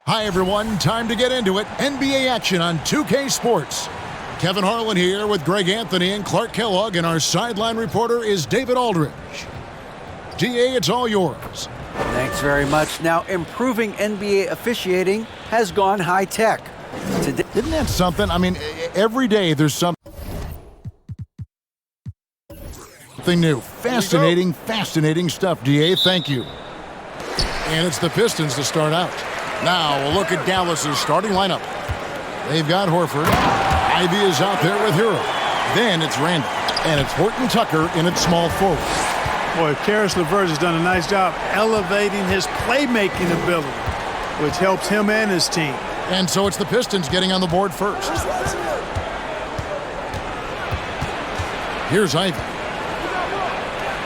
Hi, everyone. Time to get into it. NBA action on 2K Sports. Kevin Harlan here with Greg Anthony and Clark Kellogg, and our sideline reporter is David Aldridge. GA, it's all yours. Thanks very much. Now, improving NBA officiating has gone high-tech. Today, isn't that something? I mean, every day there's something new. Fascinating stuff, DA. Thank you. And it's the Pistons to start out. Now, a look at Dallas's starting lineup. They've got Horford. Ivy is out there with Hero. Then it's Randall. And it's Horton Tucker in its small forward. Boy, Karis LeVert has done a nice job elevating his playmaking ability, which helps him and his team. And so it's the Pistons getting on the board first. Here's Ivy.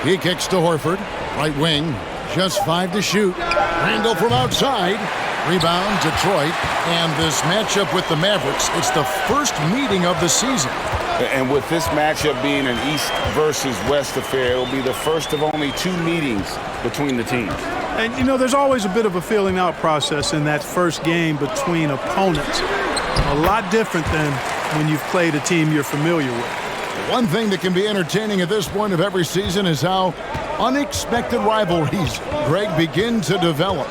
He kicks to Horford. Right wing. Just 5 to shoot. Randall from outside. Rebound, Detroit. And this matchup with the Mavericks, it's the first meeting of the season. And with this matchup being an East versus West affair, it'll be the first of only 2 meetings between the teams. And, you know, there's always a bit of a feeling out process in that first game between opponents. A lot different than when you've played a team you're familiar with. One thing that can be entertaining at this point of every season is how unexpected rivalries, Greg, begin to develop.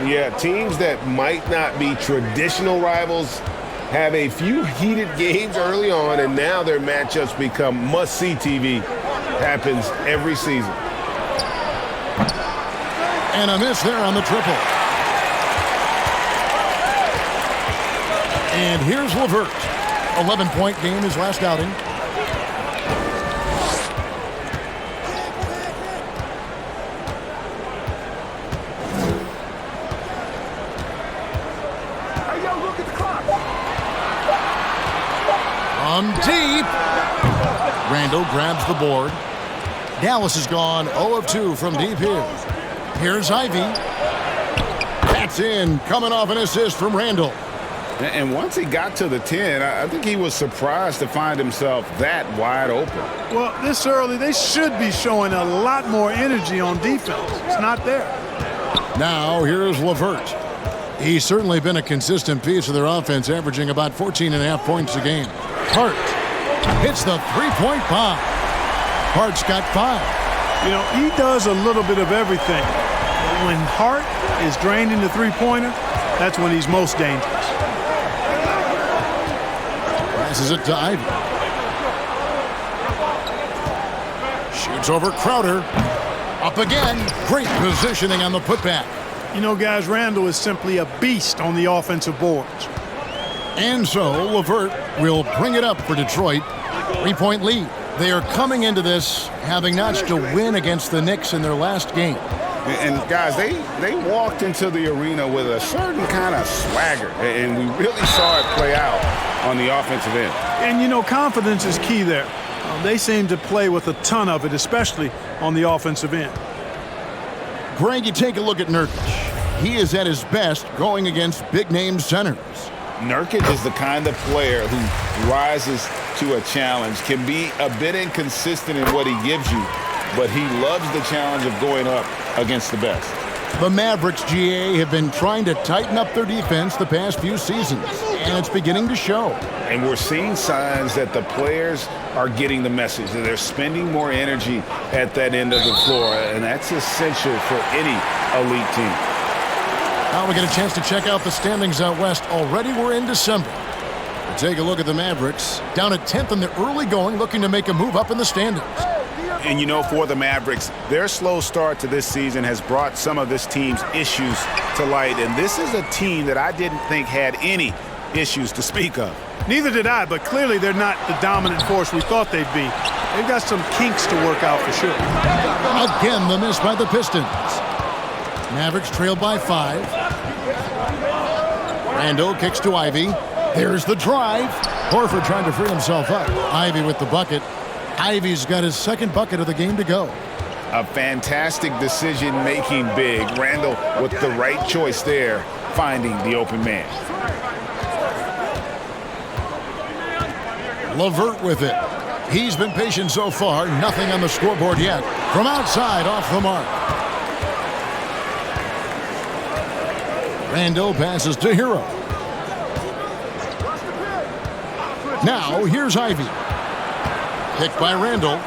Yeah, teams that might not be traditional rivals have a few heated games early on, and now their matchups become must-see TV. Happens every season. And a miss there on the triple. And here's LeVert. 11-point game his last outing. Deep. Randall grabs the board. Dallas has gone 0 of 2 from deep here. Here's Ivy. That's in, coming off an assist from Randall. And once he got to the 10, I think he was surprised to find himself that wide open. Well, this early, they should be showing a lot more energy on defense. It's not there. Now, here's LeVert. He's certainly been a consistent piece of their offense, averaging about 14.5 points a game. Hart hits the three-point bomb. Hart's got 5. You know, he does a little bit of everything. When Hart is draining the three-pointer, that's when he's most dangerous. Passes it to Ivy. Shoots over Crowder. Up again. Great positioning on the putback. You know, guys, Randall is simply a beast on the offensive boards. And so LeVert will bring it up for Detroit. 3-point lead. They are coming into this having notched a win against the Knicks in their last game. And guys, they walked into the arena with a certain kind of swagger, and we really saw it play out on the offensive end. And, you know, confidence is key there. They seem to play with a ton of it, especially on the offensive end. Greg, you take a look at Nurkic. He is at his best going against big-name centers. Nurkic is the kind of player who rises to a challenge, can be a bit inconsistent in what he gives you, but he loves the challenge of going up against the best. The Mavericks, GA, have been trying to tighten up their defense the past few seasons, and it's beginning to show. And we're seeing signs that the players are getting the message, that they're spending more energy at that end of the floor, and that's essential for any elite team. Now we get a chance to check out the standings out west. Already we're in December. We'll take a look at the Mavericks. Down at 10th in the early going, looking to make a move up in the standings. And, you know, for the Mavericks, their slow start to this season has brought some of this team's issues to light. And this is a team that I didn't think had any issues to speak of. Neither did I, but clearly they're not the dominant force we thought they'd be. They've got some kinks to work out for sure. Again, the miss by the Pistons. Mavericks trailed by 5. Randall kicks to Ivy. There's the drive. Horford trying to free himself up. Ivy with the bucket. Ivy's got his second bucket of the game to go. A fantastic decision-making big. Randall with the right choice there, finding the open man. LeVert with it. He's been patient so far. Nothing on the scoreboard yet. From outside, off the mark. Randall passes to Hero. Now, here's Ivy. Picked by Randall.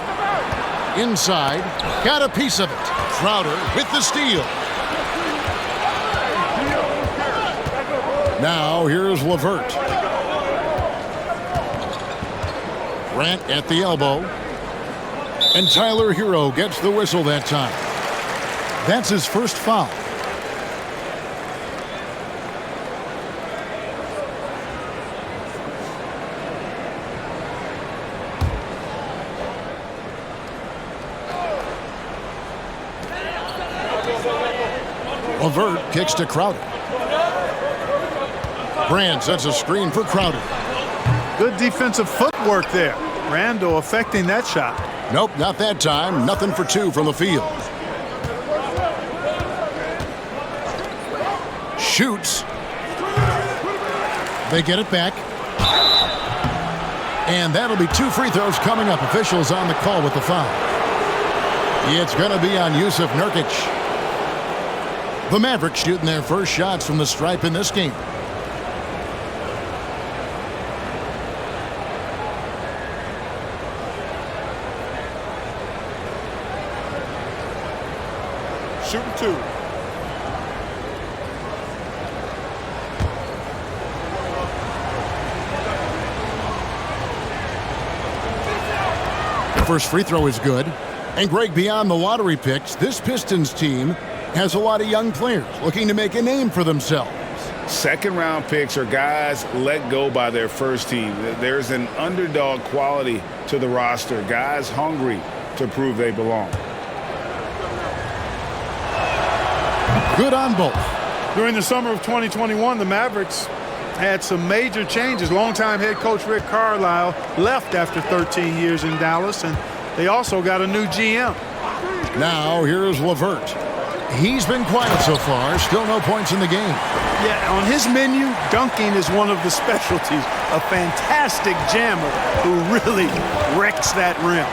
Inside. Got a piece of it. Crowder with the steal. Now, here's LeVert. Grant at the elbow. And Tyler Hero gets the whistle that time. That's his first foul. LeVert kicks to Crowder. Brand sets a screen for Crowder. Good defensive footwork there. Randall affecting that shot. Nope, not that time. Nothing for two from the field. Shoots. They get it back. And that'll be 2 free throws coming up. Officials on the call with the foul. It's going to be on Yusuf Nurkic. The Mavericks shooting their first shots from the stripe in this game. Shooting 2. The first free throw is good. And Greg, beyond the lottery picks, this Pistons team has a lot of young players looking to make a name for themselves. Second-round picks are guys let go by their first team. There's an underdog quality to the roster. Guys hungry to prove they belong. Good on both. During the summer of 2021, the Mavericks had some major changes. Longtime head coach Rick Carlisle left after 13 years in Dallas, and they also got a new GM. Now here's LeVert. He's been quiet so far. Still no points in the game. Yeah, on his menu, dunking is one of the specialties. A fantastic jammer who really wrecks that rim.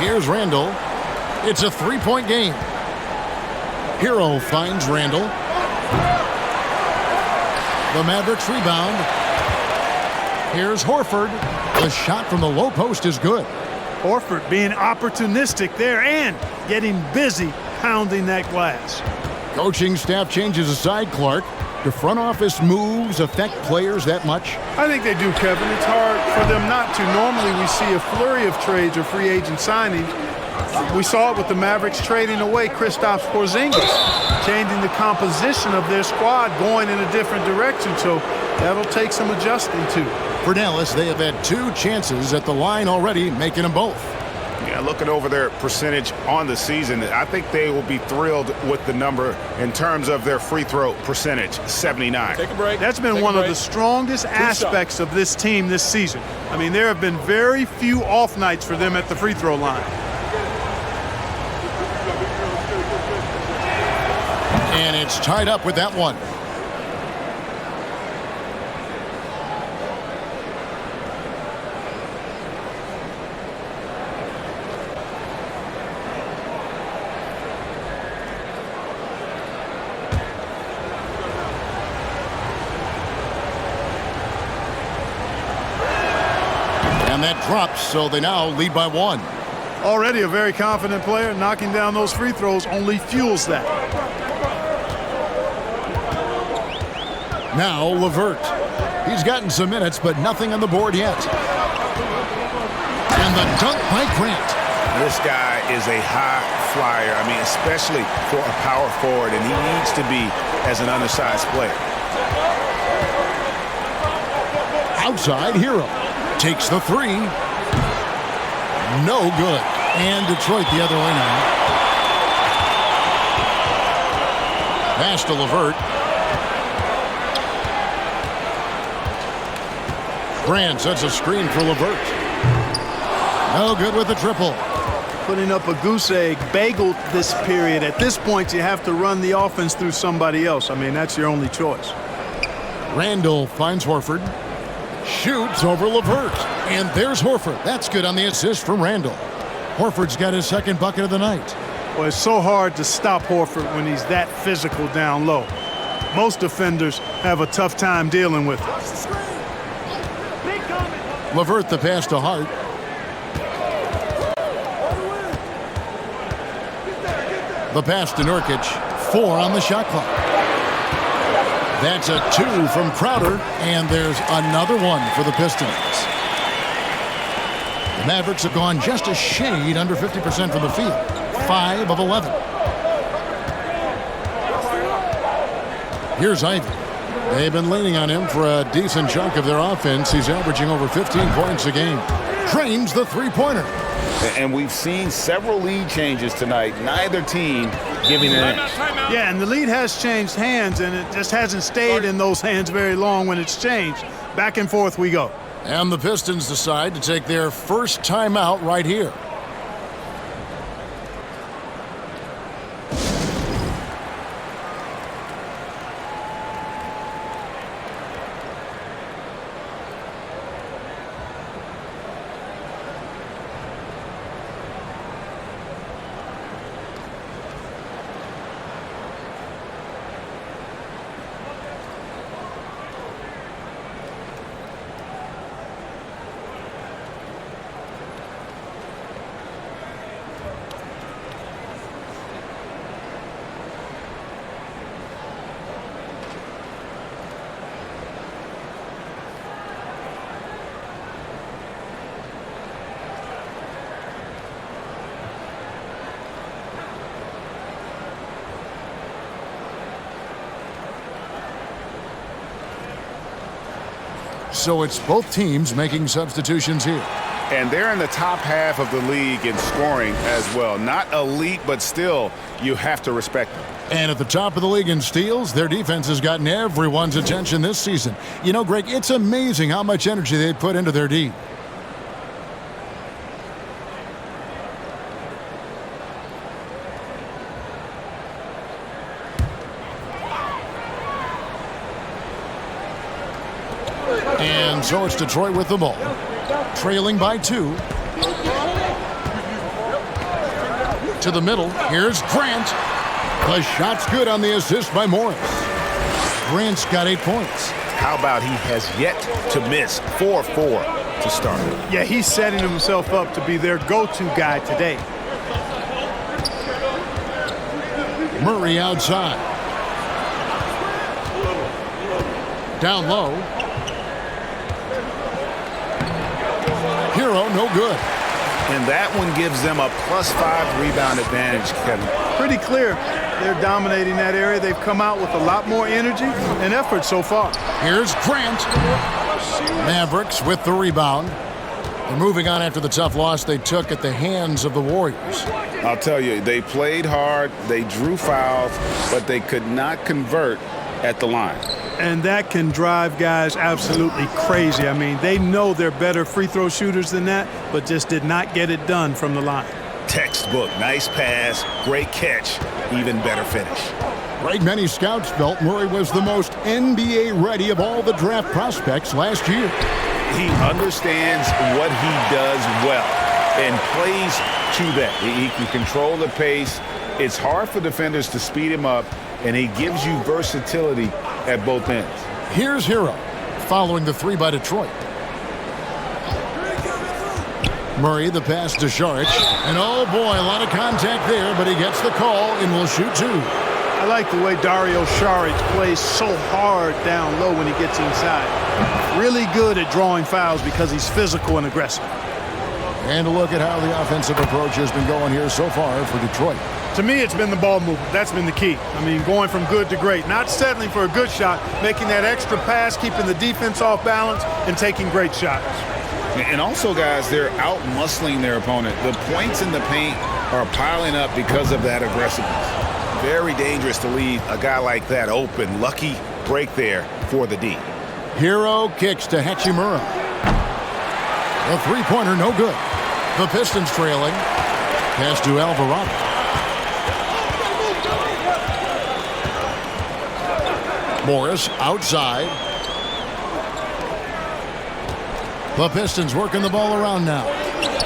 Here's Randall. It's a 3-point game. Hero finds Randall. The Mavericks rebound. Here's Horford. The shot from the low post is good. Horford being opportunistic there and getting busy pounding that glass. Coaching staff changes aside, Clark. Do front office moves affect players that much? I think they do, Kevin. It's hard for them not to. Normally we see a flurry of trades or free agent signings. We saw it with the Mavericks trading away Kristaps Porzingis, changing the composition of their squad, going in a different direction. So that'll take some adjusting to. For Dallas, they have had 2 chances at the line already, making them both. Yeah, looking over their percentage on the season, I think they will be thrilled with the number in terms of their free throw percentage, 79. Take a break. That's been one of the strongest aspects of this team this season. I mean, there have been very few off nights for them at the free throw line. And it's tied up with that one. And that drops, so they now lead by 1. Already a very confident player. Knocking down those free throws only fuels that. Now LeVert. He's gotten some minutes, but nothing on the board yet. And the dunk by Grant. This guy is a high flyer. I mean, especially for a power forward, and he needs to be as an undersized player. Outside, Hero. Takes the 3. No good. And Detroit the other way now. Pass to LeVert. Brand sets a screen for LeVert. No good with the triple. Putting up a goose egg, bageled this period. At this point, you have to run the offense through somebody else. I mean, that's your only choice. Randall finds Horford. Shoots over LeVert. And there's Horford. That's good on the assist from Randall. Horford's got his second bucket of the night. Well, it's so hard to stop Horford when he's that physical down low. most defenders have a tough time dealing with it. LeVert the pass to Hart. The pass to Nurkic. 4 on the shot clock. That's a 2 from Crowder, and there's another one for the Pistons. The Mavericks have gone just a shade under 50% from the field. 5 of 11. Here's Ivy. They've been leaning on him for a decent chunk of their offense. He's averaging over 15 points a game. Drains the three-pointer. And we've seen several lead changes tonight. Neither team giving an inch. Yeah, and the lead has changed hands, and it just hasn't stayed in those hands very long when it's changed. Back and forth we go. And the Pistons decide to take their first timeout right here. So it's both teams making substitutions here. And they're in the top half of the league in scoring as well. Not elite, but still, you have to respect them. And at the top of the league in steals, their defense has gotten everyone's attention this season. You know, Greg, it's amazing how much energy they put into their D. And so it's Detroit with the ball, trailing by 2. To the middle, here's Grant. The shot's good on the assist by Morris. Grant's got 8 points. How about he has yet to miss 4-4 to start? Yeah, he's setting himself up to be their go-to guy today. Murray outside. Down low. Hero, no good. And that one gives them a +5 rebound advantage, Kevin. Pretty clear. They're dominating that area. They've come out with a lot more energy and effort so far. Here's Grant. Mavericks with the rebound. They're moving on after the tough loss they took at the hands of the Warriors. I'll tell you, they played hard, they drew fouls, but they could not convert at the line. And that can drive guys absolutely crazy. I mean, they know they're better free throw shooters than that, but just did not get it done from the line. Textbook, nice pass, great catch, even better finish. Greg, many scouts felt Murray was the most NBA ready of all the draft prospects last year. He understands what he does well and plays to that. He can control the pace. It's hard for defenders to speed him up, and he gives you versatility at both ends. Here's Hero, following the 3 by Detroit. Murray, the pass to Šarić. And oh boy, a lot of contact there, but he gets the call and will shoot 2. I like the way Dario Šarić plays so hard down low when he gets inside. Really good at drawing fouls because he's physical and aggressive. And a look at how the offensive approach has been going here so far for Detroit. To me, it's been the ball movement. That's been the key. I mean, going from good to great. Not settling for a good shot, making that extra pass, keeping the defense off balance, and taking great shots. And also, guys, they're out-muscling their opponent. The points in the paint are piling up because of that aggressiveness. Very dangerous to leave a guy like that open. Lucky break there for the D. Hero kicks to Hachimura. The three-pointer, no good. The Pistons trailing. Pass to Alvarado. Morris outside. The Pistons working the ball around now.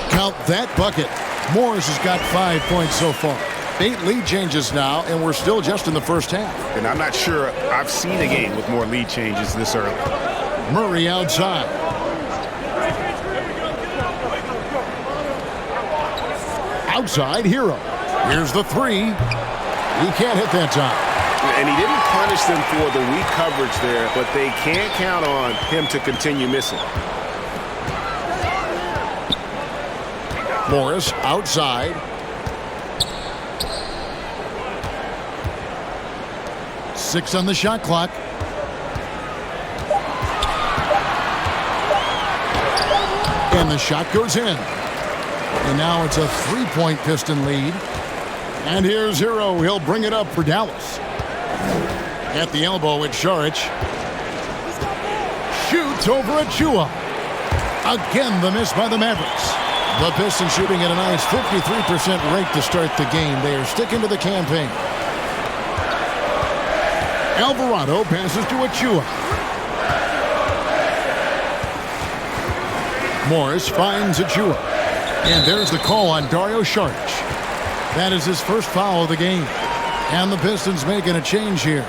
Count that bucket. Morris has got 5 points so far. 8 lead changes now, and we're still just in the first half. And I'm not sure I've seen a game with more lead changes this early. Murray outside. Outside, Hero. Here's the three. He can't hit that time. And he didn't punish them for the weak coverage there, but they can't count on him to continue missing. Morris outside. Six on the shot clock. And the shot goes in. And now it's a 3-point Piston lead. And here's Hero. He'll bring it up for Dallas. At the elbow, it's Šarić. Shoots over Achua. Again, the miss by the Mavericks. The Pistons shooting at a nice 53% rate to start the game. They are sticking to the campaign. Alvarado passes to Achua. Morris finds Achua. And there's the call on Dario Šarić. That is his first foul of the game. And the Pistons making a change here.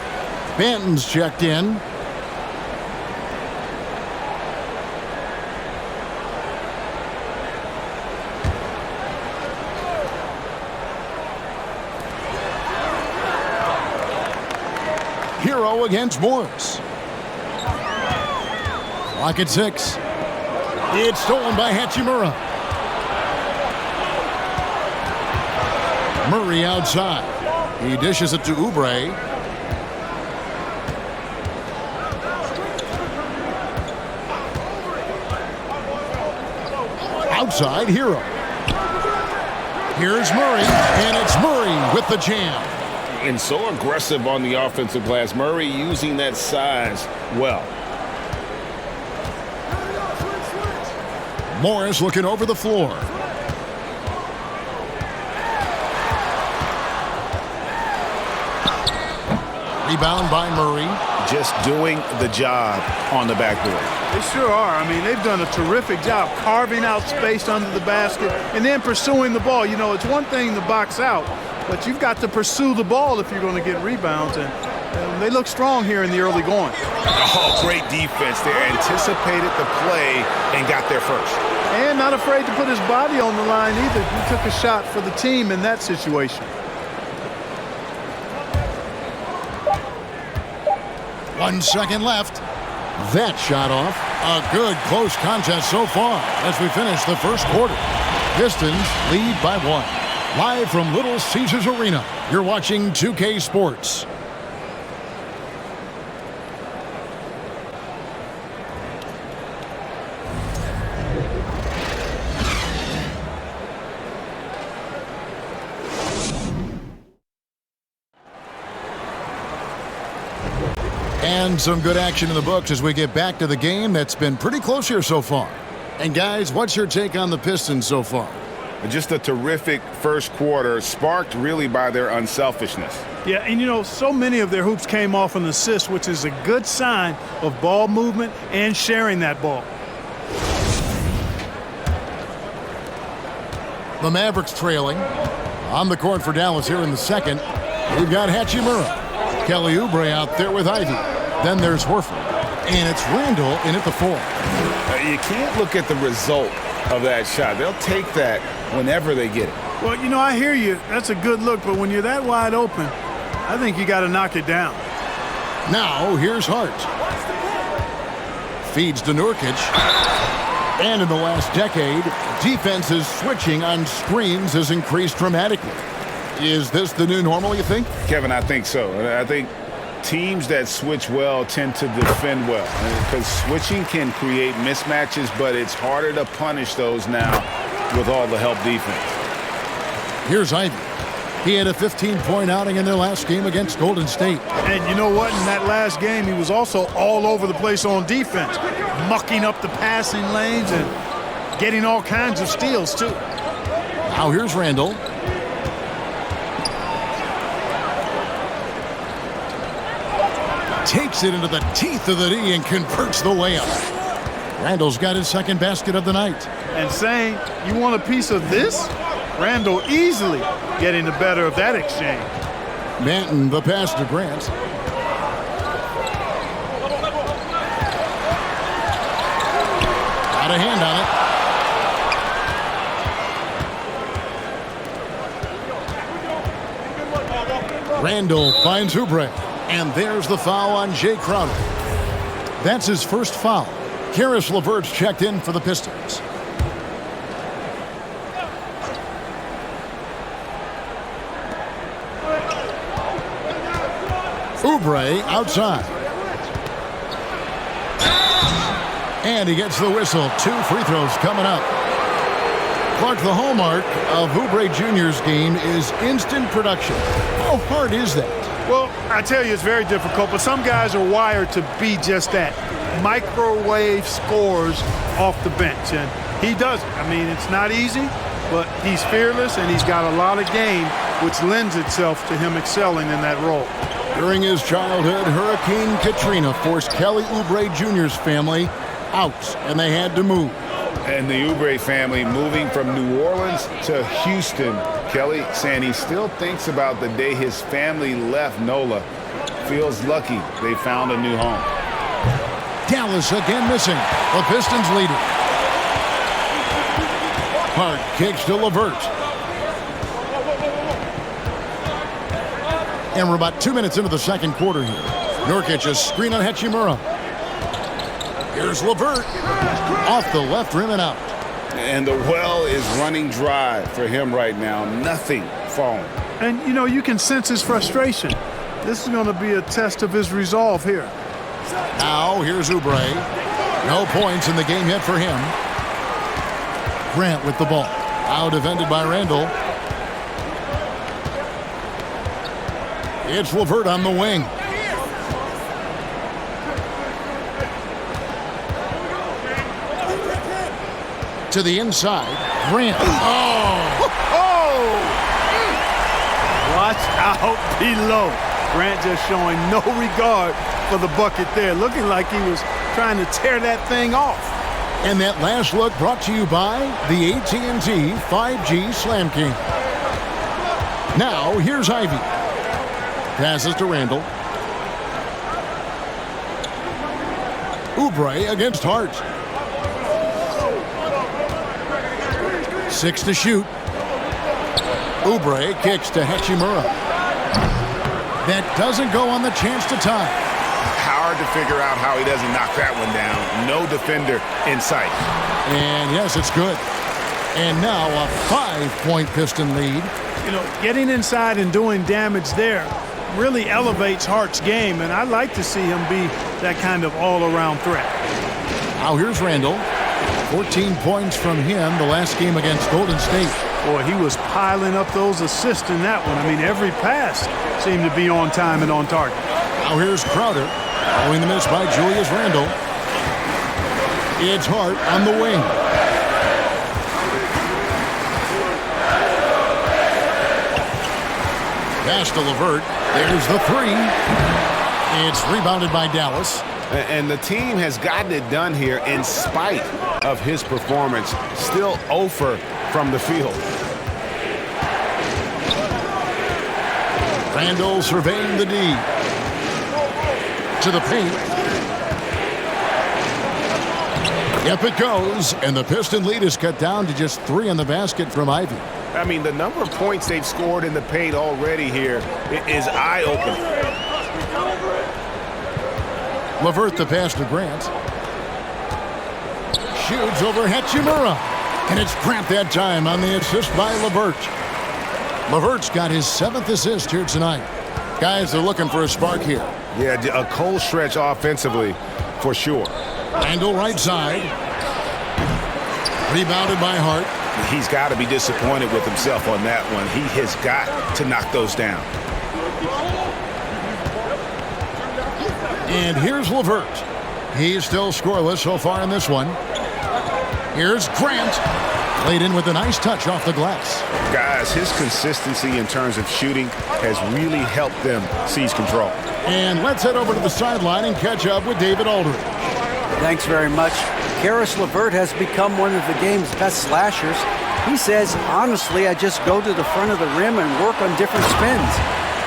Banton's checked in. Hero against Morris. Clock at 6. It's stolen by Hachimura. Murray outside. He dishes it to Oubre. Outside, Hero. Here's Murray, and it's Murray with the jam. And so aggressive on the offensive glass. Murray using that size well. Morris looking over the floor. Rebound by Murray. Just doing the job on the backboard. They sure are. I mean, they've done a terrific job carving out space under the basket and then pursuing the ball. You know, it's one thing to box out, but you've got to pursue the ball if you're going to get rebounds. And they look strong here in the early going. Oh, great defense there. Anticipated the play and got there first. And not afraid to put his body on the line either. He took a shot for the team in that situation. 1 second left. That shot off. A good close contest so far as we finish the first quarter. Pistons lead by 1. Live from Little Caesars Arena, you're watching 2K Sports. And some good action in the books as we get back to the game that's been pretty close here so far. And guys, what's your take on the Pistons so far? Just a terrific first quarter, sparked really by their unselfishness. Yeah, and you know, so many of their hoops came off an assist, which is a good sign of ball movement and sharing that ball. The Mavericks trailing. On the court for Dallas here in the second. We've got Hachimura. Kelly Oubre out there with Ivy. Then there's Horford. And it's Randall in at the 4. You can't look at the result of that shot. They'll take that whenever they get it. Well, you know, I hear you. That's a good look, but when you're that wide open, I think you got to knock it down. Now, here's Hart. Feeds to Nurkic. And in the last decade, defenses switching on screens has increased dramatically. Is this the new normal, you think? Kevin, I think so. I think teams that switch well tend to defend well. Because switching can create mismatches, but it's harder to punish those now with all the help defense. Here's Ivy. He had a 15-point outing in their last game against Golden State. And you know what? In that last game, he was also all over the place on defense, mucking up the passing lanes and getting all kinds of steals, too. Now here's Randall. Takes it into the teeth of the D and converts the layup. Randall's got his second basket of the night. And saying, you want a piece of this? Randall easily getting the better of that exchange. Manton, the pass to Grant. Got a hand on it. Randall finds Oubre. And there's the foul on Jay Crowder. That's his first foul. Karis LeVert's checked in for the Pistons. Oubre outside. And he gets the whistle. 2 free throws coming up. Clark, the hallmark of Oubre Jr.'s game is instant production. How hard is that? Well, I tell you, it's very difficult, but some guys are wired to be just that. Microwave scores off the bench, and he does it. I mean, it's not easy, but he's fearless, and he's got a lot of game, which lends itself to him excelling in that role. During his childhood, Hurricane Katrina forced Kelly Oubre Jr.'s family out, and they had to move. And the Oubre family moving from New Orleans to Houston. Kelly saying he still thinks about the day his family left NOLA. Feels lucky they found a new home. Dallas again missing. The Pistons leading. Hart kicks to LeVert. And we're about 2 minutes into the second quarter here. Nurkic a screen on Hachimura. Here's LeVert. Off the left rim and out. And the well is running dry for him right now. Nothing falling. And, you know, you can sense his frustration. This is going to be a test of his resolve here. Now, here's Oubre. No points in the game yet for him. Grant with the ball. Now defended by Randall. It's LeVert on the wing. To the inside. Grant. Oh! Watch out below. Grant just showing no regard for the bucket there. Looking like he was trying to tear that thing off. And that last look brought to you by the AT&T 5G Slam King. Now, here's Ivy. Passes to Randall. Oubre against Hart. 6 to shoot. Oubre kicks to Hachimura. That doesn't go on the chance to tie. Hard to figure out how he doesn't knock that one down. No defender in sight. And yes, it's good. And now a 5-point Piston lead. You know, getting inside and doing damage there really elevates Hart's game, and I like to see him be that kind of all-around threat. Now here's Randall. 14 points from him the last game against Golden State. Boy, he was piling up those assists in that one. I mean, every pass seemed to be on time and on target. Now here's Crowder. Following the miss by Julius Randle. It's Hart on the wing. Pass to LeVert. There's the 3. It's rebounded by Dallas. And the team has gotten it done here in spite of his performance. Still 0 from the field. Randall surveying the D. To the paint. Yep, it goes. And the Piston lead is cut down to just 3 on the basket from Ivy. I mean, the number of points they've scored in the paint already here is eye-opening. LeVert the pass to Grant. Shoots over Hachimura. And it's Grant that time on the assist by LeVert. LeVert's got his 7th assist here tonight. Guys, they're looking for a spark here. Yeah, a cold stretch offensively for sure. Randall right side. Rebounded by Hart. He's got to be disappointed with himself on that one. He has got to knock those down. And here's LeVert. He's still scoreless so far in this one. Here's Grant. Laid in with a nice touch off the glass. Guys, his consistency in terms of shooting has really helped them seize control. And let's head over to the sideline and catch up with David Aldridge. Thanks very much. Karis LeVert has become one of the game's best slashers. He says, honestly, I just go to the front of the rim and work on different spins,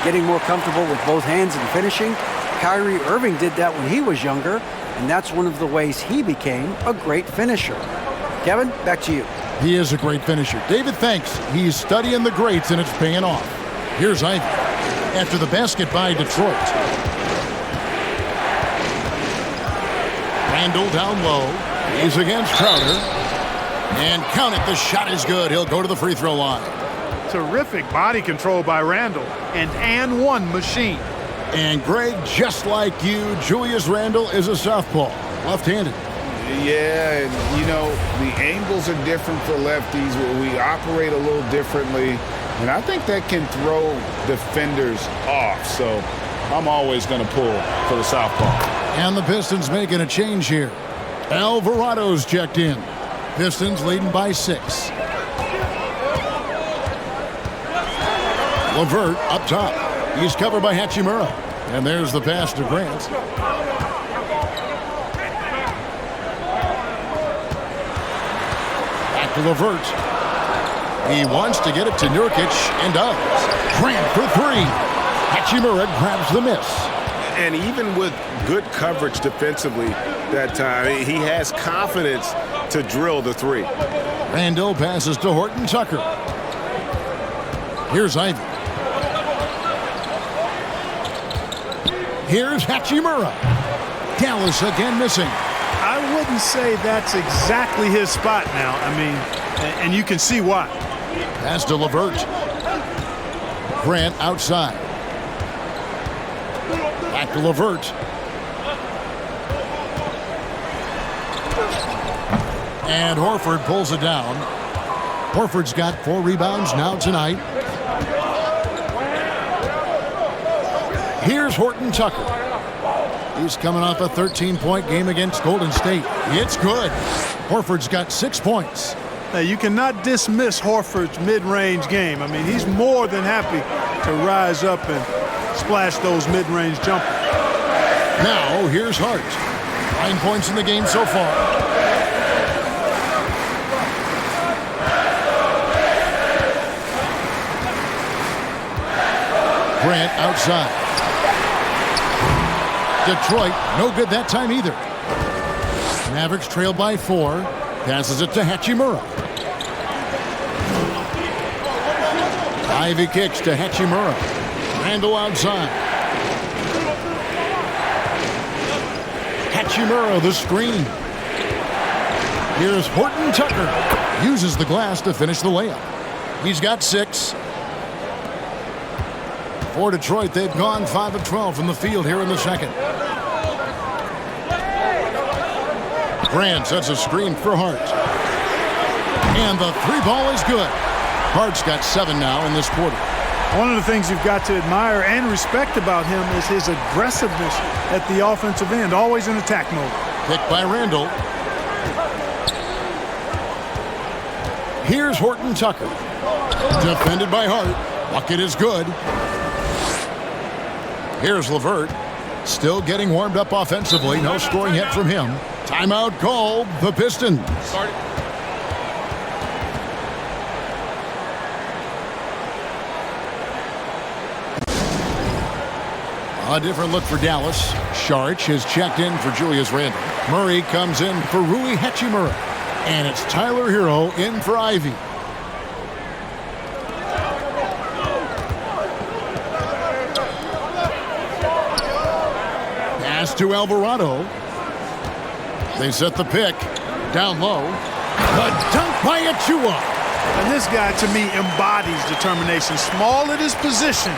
getting more comfortable with both hands and finishing. Kyrie Irving did that when he was younger, and that's one of the ways he became a great finisher. Kevin, back to you. He is a great finisher. David thinks he's studying the greats, and it's paying off. Here's Ivy after the basket by Detroit. Randall down low. He's against Crowder. And count it, the shot is good. He'll go to the free throw line. Terrific body control by Randall. And one machine. And Greg, just like you, Julius Randle is a southpaw, left-handed. Yeah, and you know, the angles are different for lefties. We operate a little differently, and I think that can throw defenders off. So I'm always going to pull for the southpaw. And the Pistons making a change here. Alvarado's checked in. Pistons leading by 6. LeVert up top. He's covered by Hachimura. And there's the pass to Grant. Back to LeVert. He wants to get it to Nurkic and does. Grant for 3. Hachimura grabs the miss. And even with good coverage defensively that time, he has confidence to drill the 3. Randall passes to Horton Tucker. Here's Ivy. Here's Hachimura. Dallas again missing. I wouldn't say that's exactly his spot now. I mean, and you can see why. Pass to LeVert. Grant outside. Back to LeVert. And Horford pulls it down. Horford's got 4 rebounds now tonight. Here's Horton Tucker. He's coming off a 13-point game against Golden State. It's good. Horford's got 6 points. Now, you cannot dismiss Horford's mid-range game. I mean, he's more than happy to rise up and splash those mid-range jumpers. Now, here's Hart. 9 points in the game so far. Grant outside. Detroit, no good that time either. Mavericks trail by 4. Passes it to Hachimura. Ivy kicks to Hachimura. Randall outside. Hachimura, the screen. Here's Horton Tucker. Uses the glass to finish the layup. He's got 6. For Detroit, they've gone 5 of 12 from the field here in the second. Grant sets a screen for Hart. And the 3 ball is good. Hart's got 7 now in this quarter. One of the things you've got to admire and respect about him is his aggressiveness at the offensive end, always in attack mode. Picked by Randall. Here's Horton Tucker. Defended by Hart. Bucket is good. Here's LeVert. Still getting warmed up offensively. No scoring yet from him. Timeout called. The Pistons. A different look for Dallas. Saric has checked in for Julius Randle. Murray comes in for Rui Hachimura. And it's Tyler Hero in for Ivy. Pass to Alvarado. They set the pick. Down low. The dunk by Achua. And this guy, to me, embodies determination. Small at his position,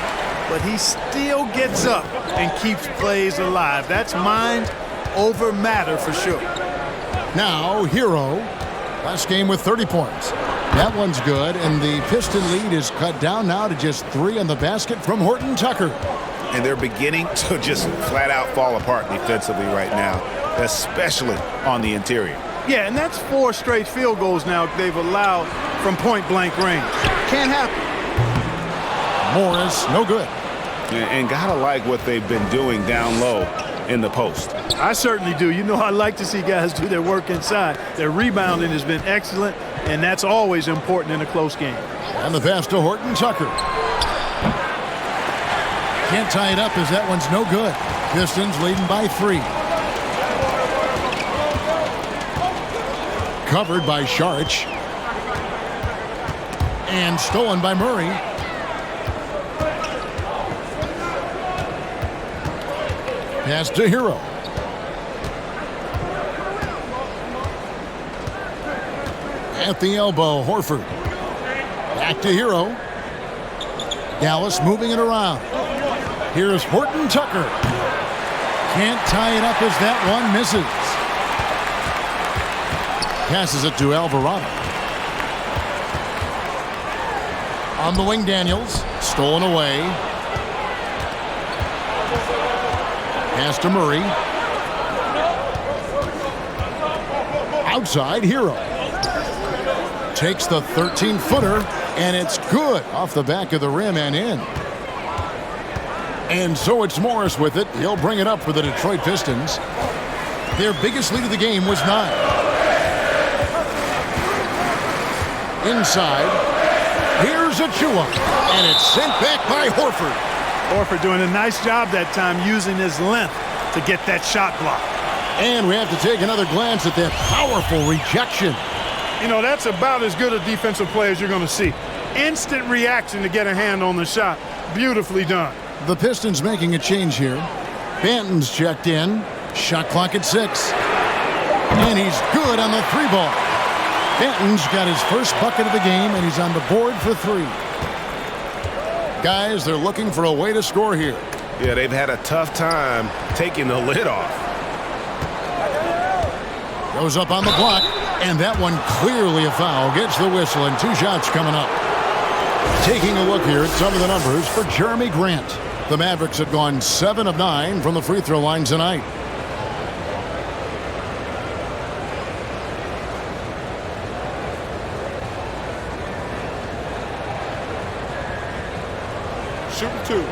but he still gets up and keeps plays alive. That's mind over matter for sure. Now, Hero. Last game with 30 points. That one's good, and the Piston lead is cut down now to just 3 on the basket from Horton Tucker. And they're beginning to just flat out fall apart defensively right now, especially on the interior. Yeah, and that's 4 straight field goals now they've allowed from point-blank range. Can't happen. Morris, no good. And gotta like what they've been doing down low in the post. I certainly do. You know, I like to see guys do their work inside. Their rebounding has been excellent, and that's always important in a close game. And the pass to Horton Tucker. Can't tie it up as that one's no good. Pistons leading by 3. Covered by Sharch. And stolen by Murray. Pass to Hero. At the elbow, Horford. Back to Hero. Dallas moving it around. Here's Horton Tucker. Can't tie it up as that one misses. Passes it to Alvarado. On the wing, Daniels. Stolen away. Pass to Murray. Outside, Hero. Takes the 13-footer, and it's good off the back of the rim and in. And so it's Morris with it. He'll bring it up for the Detroit Pistons. Their biggest lead of the game was 9. Inside, here's Achua, and it's sent back by Horford. Horford doing a nice job that time using his length to get that shot block. And we have to take another glance at that powerful rejection. You know, that's about as good a defensive play as you're going to see. Instant reaction to get a hand on the shot. Beautifully done. The Pistons making a change here. Banton's checked in. Shot clock at 6. And he's good on the 3-ball. Banton's got his first bucket of the game, and he's on the board for 3. Guys, they're looking for a way to score here. Yeah, they've had a tough time taking the lid off. Goes up on the block, and that one clearly a foul. Gets the whistle, and 2 shots coming up. Taking a look here at some of the numbers for Jeremy Grant. The Mavericks have gone 7 of 9 from the free throw line tonight. Shooting 2.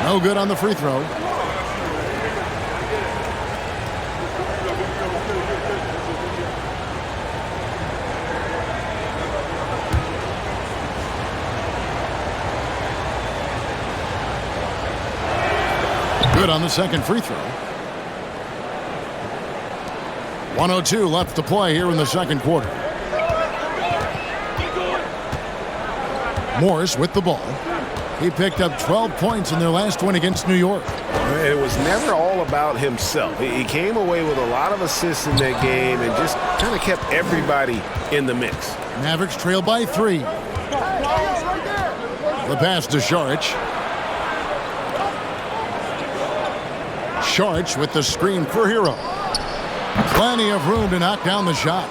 No good on the free throw. Good on the second free throw. 1:02 left to play here in the second quarter. Morris with the ball. He picked up 12 points in their last win against New York. It was never all about himself. He came away with a lot of assists in that game and just kind of kept everybody in the mix. Mavericks trail by 3. The pass to Sharch. Sharch with the screen for Hero. Plenty of room to knock down the shot.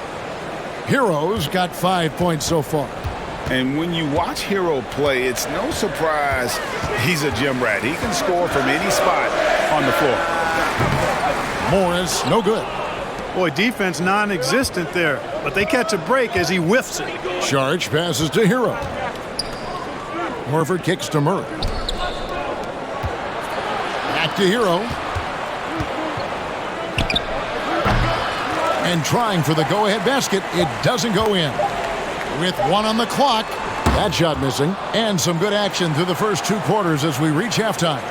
Hero's got 5 points so far. And when you watch Hero play, it's no surprise he's a gym rat. He can score from any spot on the floor. Morris, no good. Boy, defense non-existent there, but they catch a break as he whiffs it. Sharch passes to Hero. Horford kicks to Murray. Back to Hero. And trying for the go-ahead basket, it doesn't go in. With 1 on the clock, that shot missing, and some good action through the first 2 quarters as we reach halftime.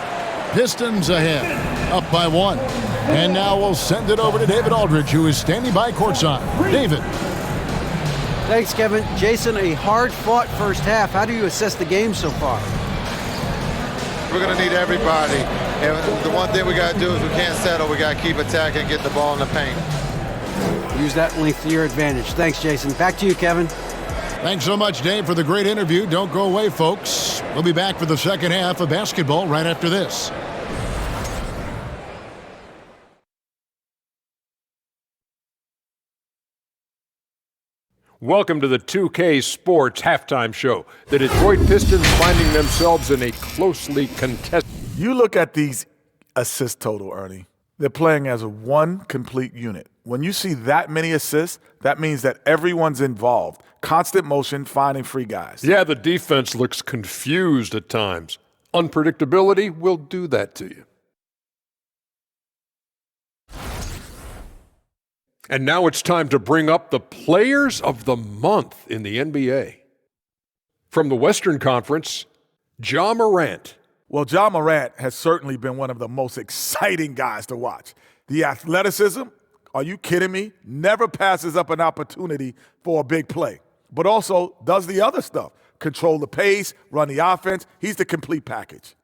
Pistons ahead, up by 1. And now we'll send it over to David Aldridge, who is standing by courtside. David. Thanks, Kevin. Jason, a hard-fought first half. How do you assess the game so far? We're going to need everybody. And the one thing we got to do is we can't settle. We got to keep attacking and get the ball in the paint. Use that length to your advantage. Thanks, Jason. Back to you, Kevin. Thanks so much, Dave, for the great interview. Don't go away, folks. We'll be back for the second half of basketball right after this. Welcome to the 2K Sports Halftime Show. The Detroit Pistons finding themselves in a closely contested... You look at these assist total, Ernie. They're playing as one complete unit. When you see that many assists, that means that everyone's involved. Constant motion, finding free guys. Yeah, the defense looks confused at times. Unpredictability will do that to you. And now it's time to bring up the Players of the Month in the NBA. From the Western Conference, Ja Morant. Well, Ja Morant has certainly been one of the most exciting guys to watch. The athleticism, are you kidding me? Never passes up an opportunity for a big play, but also does the other stuff. Control the pace, run the offense. He's the complete package.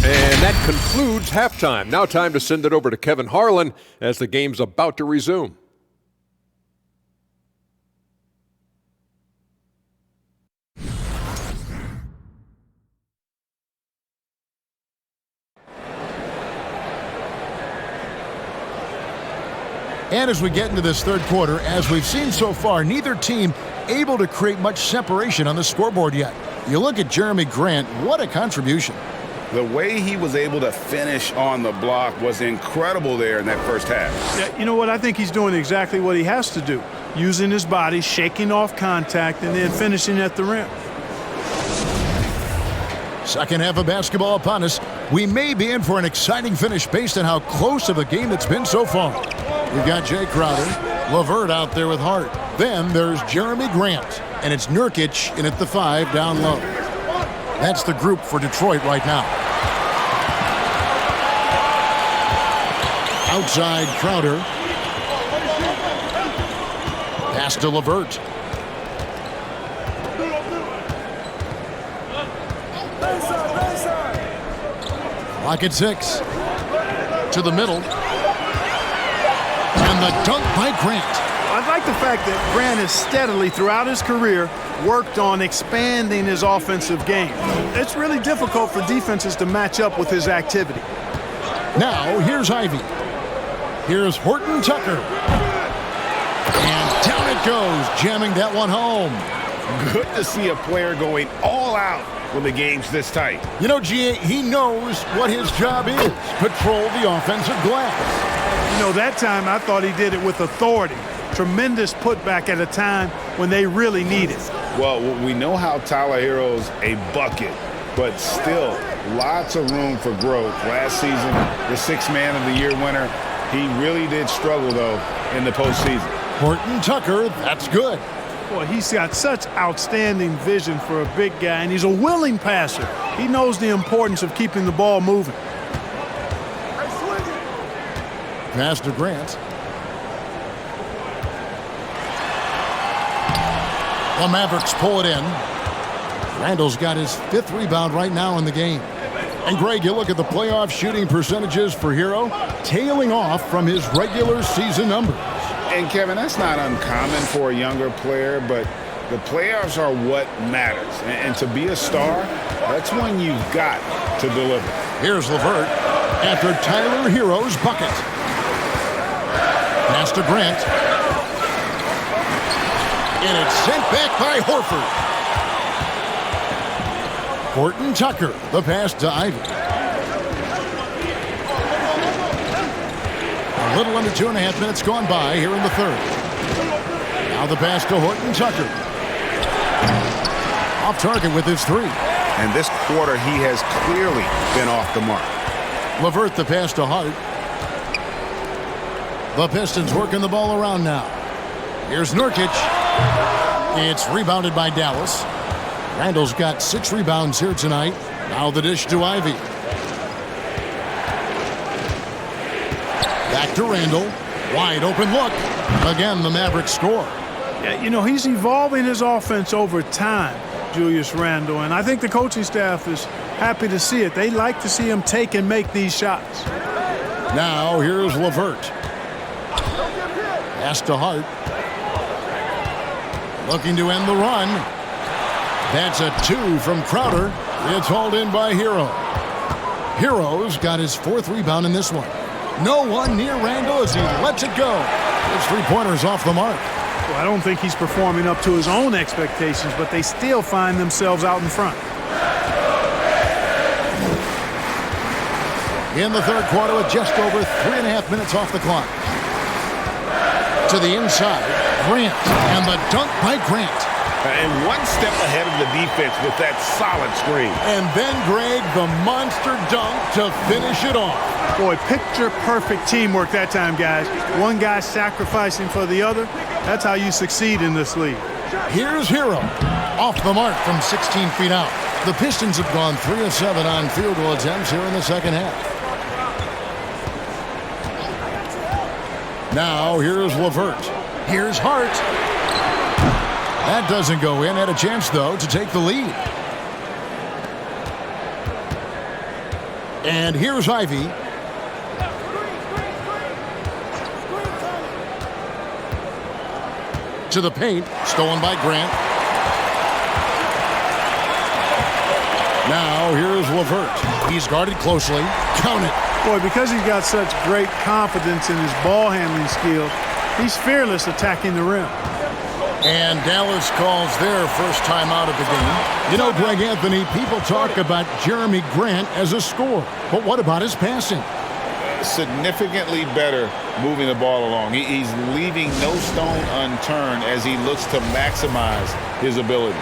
And that concludes halftime. Now time to send it over to Kevin Harlan as the game's about to resume. And as we get into this third quarter, as we've seen so far, neither team able to create much separation on the scoreboard yet. You look at Jeremy Grant, what a contribution. The way he was able to finish on the block was incredible there in that first half. Yeah, you know what? I think he's doing exactly what he has to do. Using his body, shaking off contact, and then finishing at the rim. Second half of basketball upon us. We may be in for an exciting finish based on how close of a game it's been so far. We've got Jay Crowder, LeVert out there with Hart. Then there's Jeremy Grant, and it's Nurkic in at the 5 down low. That's the group for Detroit right now. Outside Crowder. Pass to LeVert. Clock at 6. To the middle. And the dunk by Grant. I like the fact that Grant has steadily, throughout his career, worked on expanding his offensive game. It's really difficult for defenses to match up with his activity. Now, here's Ivy. Here's Horton Tucker. And down it goes, jamming that one home. Good to see a player going all out when the game's this tight. You know, G.A., he knows what his job is. Patrol the offensive glass. You know, that time I thought he did it with authority. Tremendous putback at a time when they really need it. Well, we know how Tyler Hero's a bucket, but still lots of room for growth. Last season, the 6th Man of the Year winner, he really did struggle, though, in the postseason. Horton Tucker, that's good. Boy, he's got such outstanding vision for a big guy, and he's a willing passer. He knows the importance of keeping the ball moving. Pass to Grant. The Mavericks pull it in. Randall's got his 5th rebound right now in the game. And Greg, you look at the playoff shooting percentages for Hero, tailing off from his regular season numbers. And Kevin, that's not uncommon for a younger player, but the playoffs are what matters. And to be a star, that's when you've got to deliver. Here's LeVert after Tyler Hero's bucket. Pass to Grant. And it's sent back by Horford. Horton Tucker, the pass to Ivy. A little under 2.5 minutes gone by here in the third. Now the pass to Horton Tucker. Off target with his 3. And this quarter, he has clearly been off the mark. LeVert the pass to Hart. The Pistons working the ball around now. Here's Nurkic. It's rebounded by Dallas. Randall's got 6 rebounds here tonight. Now the dish to Ivy. Back to Randall. Wide open look. Again, the Mavericks score. Yeah, you know, he's evolving his offense over time, Julius Randle, and I think the coaching staff is happy to see it. They like to see him take and make these shots. Now here's LeVert. Pass to Hart. Looking to end the run. That's a 2 from Crowder. It's hauled in by Hero. Hero's got his 4th rebound in this one. No one near Randall as he lets it go. His 3-pointers off the mark. Well, I don't think he's performing up to his own expectations, but they still find themselves out in front. In the third quarter with just over 3.5 minutes off the clock. To the inside, Grant, and the dunk by Grant. And one step ahead of the defense with that solid screen. And then, Greg, the monster dunk to finish it off. Boy, picture-perfect teamwork that time, guys. One guy sacrificing for the other. That's how you succeed in this league. Here's Hero. Off the mark from 16 feet out. The Pistons have gone 3 of 7 on field goal attempts here in the second half. Now, here's LeVert. Here's Hart. That doesn't go in. Had a chance, though, to take the lead. And here's Ivy. To the paint. Stolen by Grant. Now, here's LeVert. He's guarded closely. Count it. Boy, because he's got such great confidence in his ball handling skills, he's fearless attacking the rim. And Dallas calls their first time out of the game. You know, Greg Anthony, people talk about Jeremy Grant as a scorer. But what about his passing? Significantly better moving the ball along. He's leaving no stone unturned as he looks to maximize his abilities.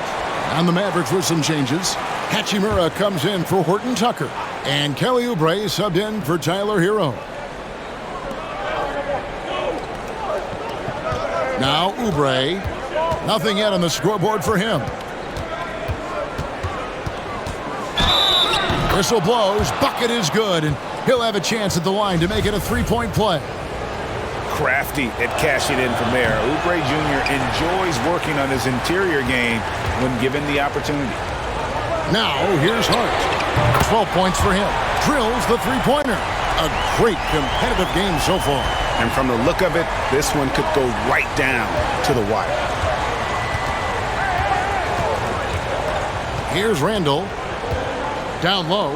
On the Mavericks with some changes. Hachimura comes in for Horton Tucker. And Kelly Oubre subbed in for Tyler Hero. Now Oubre. Nothing yet on the scoreboard for him. Whistle blows. Bucket is good. And he'll have a chance at the line to make it a three-point play. Crafty at cashing in from there. Oubre Jr. enjoys working on his interior game when given the opportunity. Now, here's Hart. 12 points for him. Drills the three-pointer. A great competitive game so far. And from the look of it, this one could go right down to the wire. Here's Randall. Down low.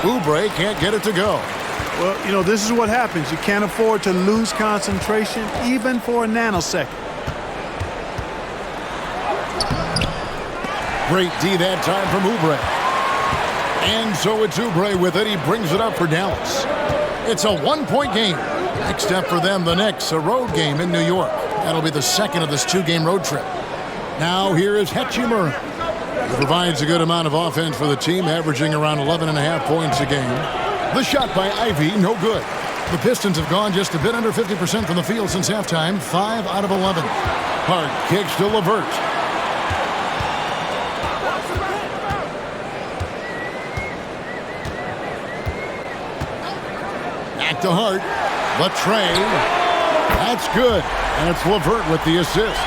Oubre can't get it to go. Well, you know, this is what happens. You can't afford to lose concentration even for a nanosecond. Great D that time from Oubre. And so it's Oubre with it. He brings it up for Dallas. It's a one-point game. Next step for them, the Knicks, a road game in New York. That'll be the second of this two-game road trip. Now here is Hachimura. He provides a good amount of offense for the team, averaging around 11.5 points a game. The shot by Ivy, no good. The Pistons have gone just a bit under 50% from the field since halftime, 5 out of 11. Hart kicks to LeVert. Back to Hart. The tray. That's good. And it's LeVert with the assist.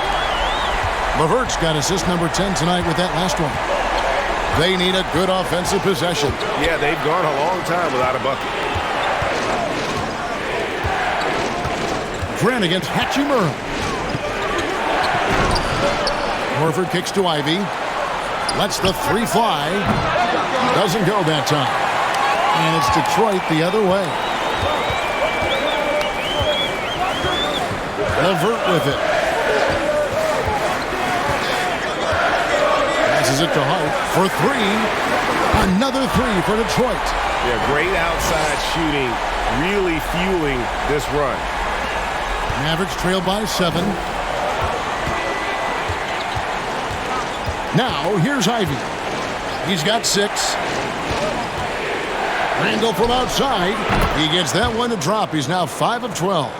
LeVert's got assist number 10 tonight with that last one. They need a good offensive possession. Yeah, they've gone a long time without a bucket. Grant against Hachimura. Horford kicks to Ivy. Lets the three fly. Doesn't go that time. And it's Detroit the other way. LeVert with it. Passes it to Hart for three. Another three for Detroit. Yeah, great outside shooting, really fueling this run. Mavericks trail by 7. Now, here's Ivy. He's got 6. Randall from outside. He gets that one to drop. He's now 5 of 12.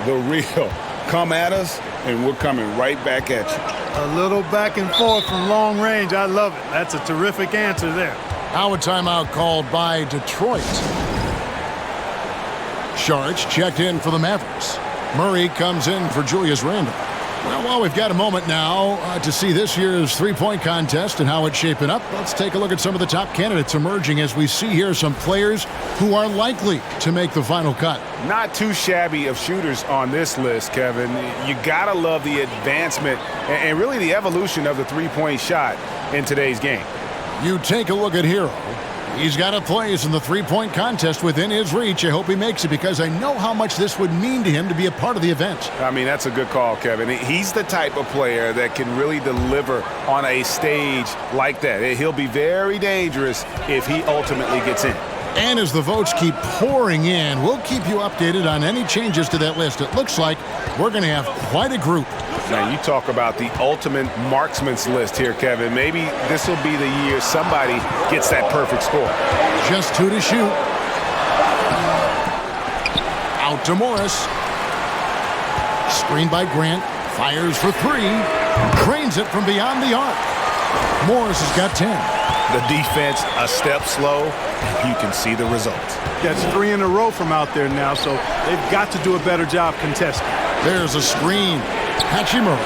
The real. Come at us, and we're coming right back at you. A little back and forth from long range. I love it. That's a terrific answer there. Now a timeout called by Detroit. Sharks checked in for the Mavericks. Murray comes in for Julius Randle. Well, we've got a moment now to see this year's three-point contest and how it's shaping up. Let's take a look at some of the top candidates emerging as we see here some players who are likely to make the final cut. Not too shabby of shooters on this list, Kevin. You gotta love the advancement and really the evolution of the three-point shot in today's game. You take a look at Hero. He's got a place in the three-point contest within his reach. I hope he makes it because I know how much this would mean to him to be a part of the event. I mean, that's a good call, Kevin. He's the type of player that can really deliver on a stage like that. He'll be very dangerous if he ultimately gets in. And as the votes keep pouring in, we'll keep you updated on any changes to that list. It looks like we're going to have quite a group. Now, you talk about the ultimate marksman's list here, Kevin. Maybe this will be the year somebody gets that perfect score. Just 2 to shoot. Out to Morris. Screen by Grant. Fires for 3. Drains it from beyond the arc. Morris has got 10. The defense a step slow. You can see the results. That's 3 in a row from out there now, so they've got to do a better job contesting. There's a screen. Hachimura.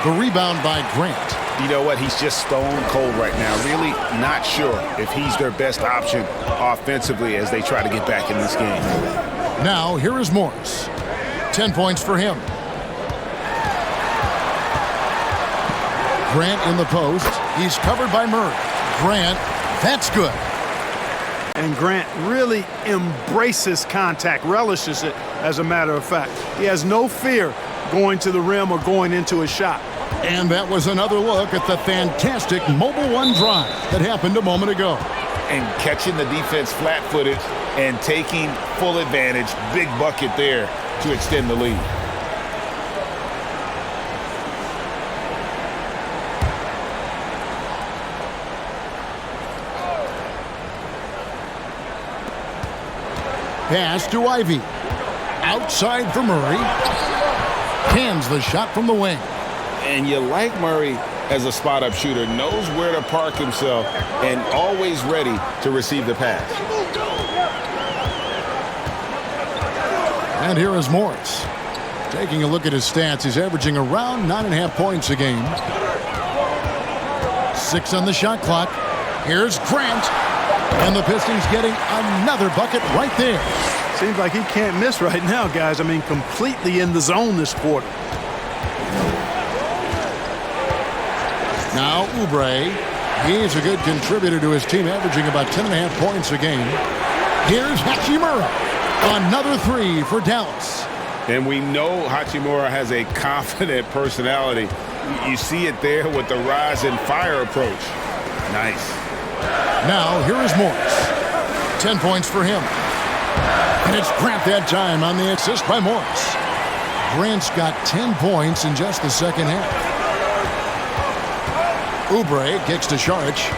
The rebound by Grant. You know what? He's just stone cold right now. Really not sure if he's their best option offensively as they try to get back in this game. Now, here is Morris. 10 points for him. Grant in the post. He's covered by Murray. Grant, that's good. And Grant really embraces contact, relishes it, as a matter of fact. He has no fear going to the rim or going into a shot. And that was another look at the fantastic mobile one drive that happened a moment ago. And catching the defense flat-footed and taking full advantage. Big bucket there to extend the lead. Pass to Ivy. Outside for Murray. Cans the shot from the wing. And you like Murray as a spot-up shooter. Knows where to park himself and always ready to receive the pass. And here is Morris. Taking a look at his stats, he's averaging around 9.5 points a game. 6 on the shot clock. Here's Grant. And the Pistons getting another bucket right there. Seems like he can't miss right now, guys. I mean, completely in the zone this quarter. Now Oubre. He's a good contributor to his team, averaging about 10.5 points a game. Here's Hachimura. Another 3 for Dallas. And we know Hachimura has a confident personality. You see it there with the rise and fire approach. Nice. Now, here is Morris. 10 points for him. And it's Grant that time on the assist by Morris. Grant's got 10 points in just the second half. Oubre kicks to Saric.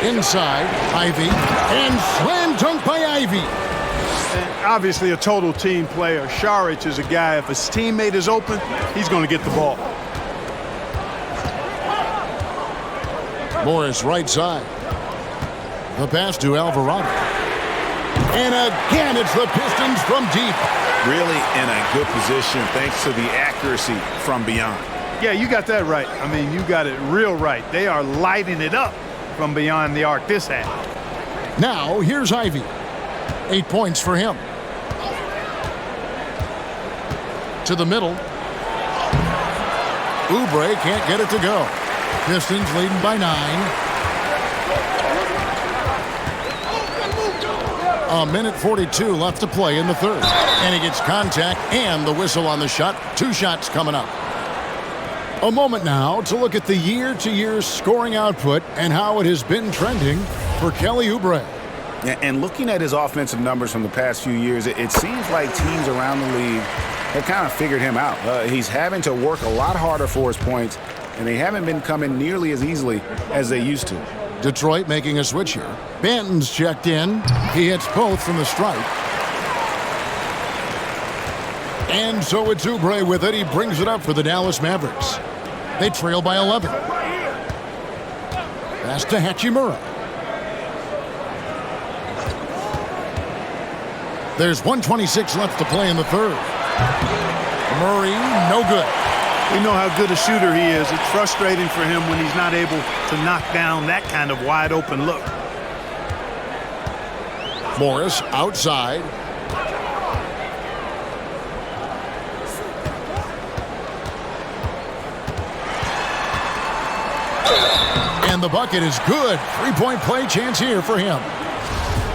Inside, Ivy. And slam dunk by Ivy. And obviously a total team player. Saric is a guy, if his teammate is open, he's going to get the ball. Morris right side. The pass to Alvarado. And again, it's the Pistons from deep. Really in a good position thanks to the accuracy from beyond. Yeah, you got that right. I mean, you got it real right. They are lighting it up from beyond the arc this half. Now, here's Ivy. 8 points for him. To the middle. Oubre can't get it to go. Pistons leading by 9. A minute 42 left to play in the third. And he gets contact and the whistle on the shot. 2 shots coming up. A moment now to look at the year-to-year scoring output and how it has been trending for Kelly Oubre. And looking at his offensive numbers from the past few years, it seems like teams around the league have kind of figured him out. He's having to work a lot harder for his points, and they haven't been coming nearly as easily as they used to. Detroit making a switch here. Banton's checked in. He hits both from the stripe. And so it's Oubre with it. He brings it up for the Dallas Mavericks. They trail by 11. Pass to Hachimura. There's 1:26 left to play in the third. Murray, no good. We know how good a shooter he is. It's frustrating for him when he's not able to knock down that kind of wide open look. Morris outside. And the bucket is good. 3-point play chance here for him.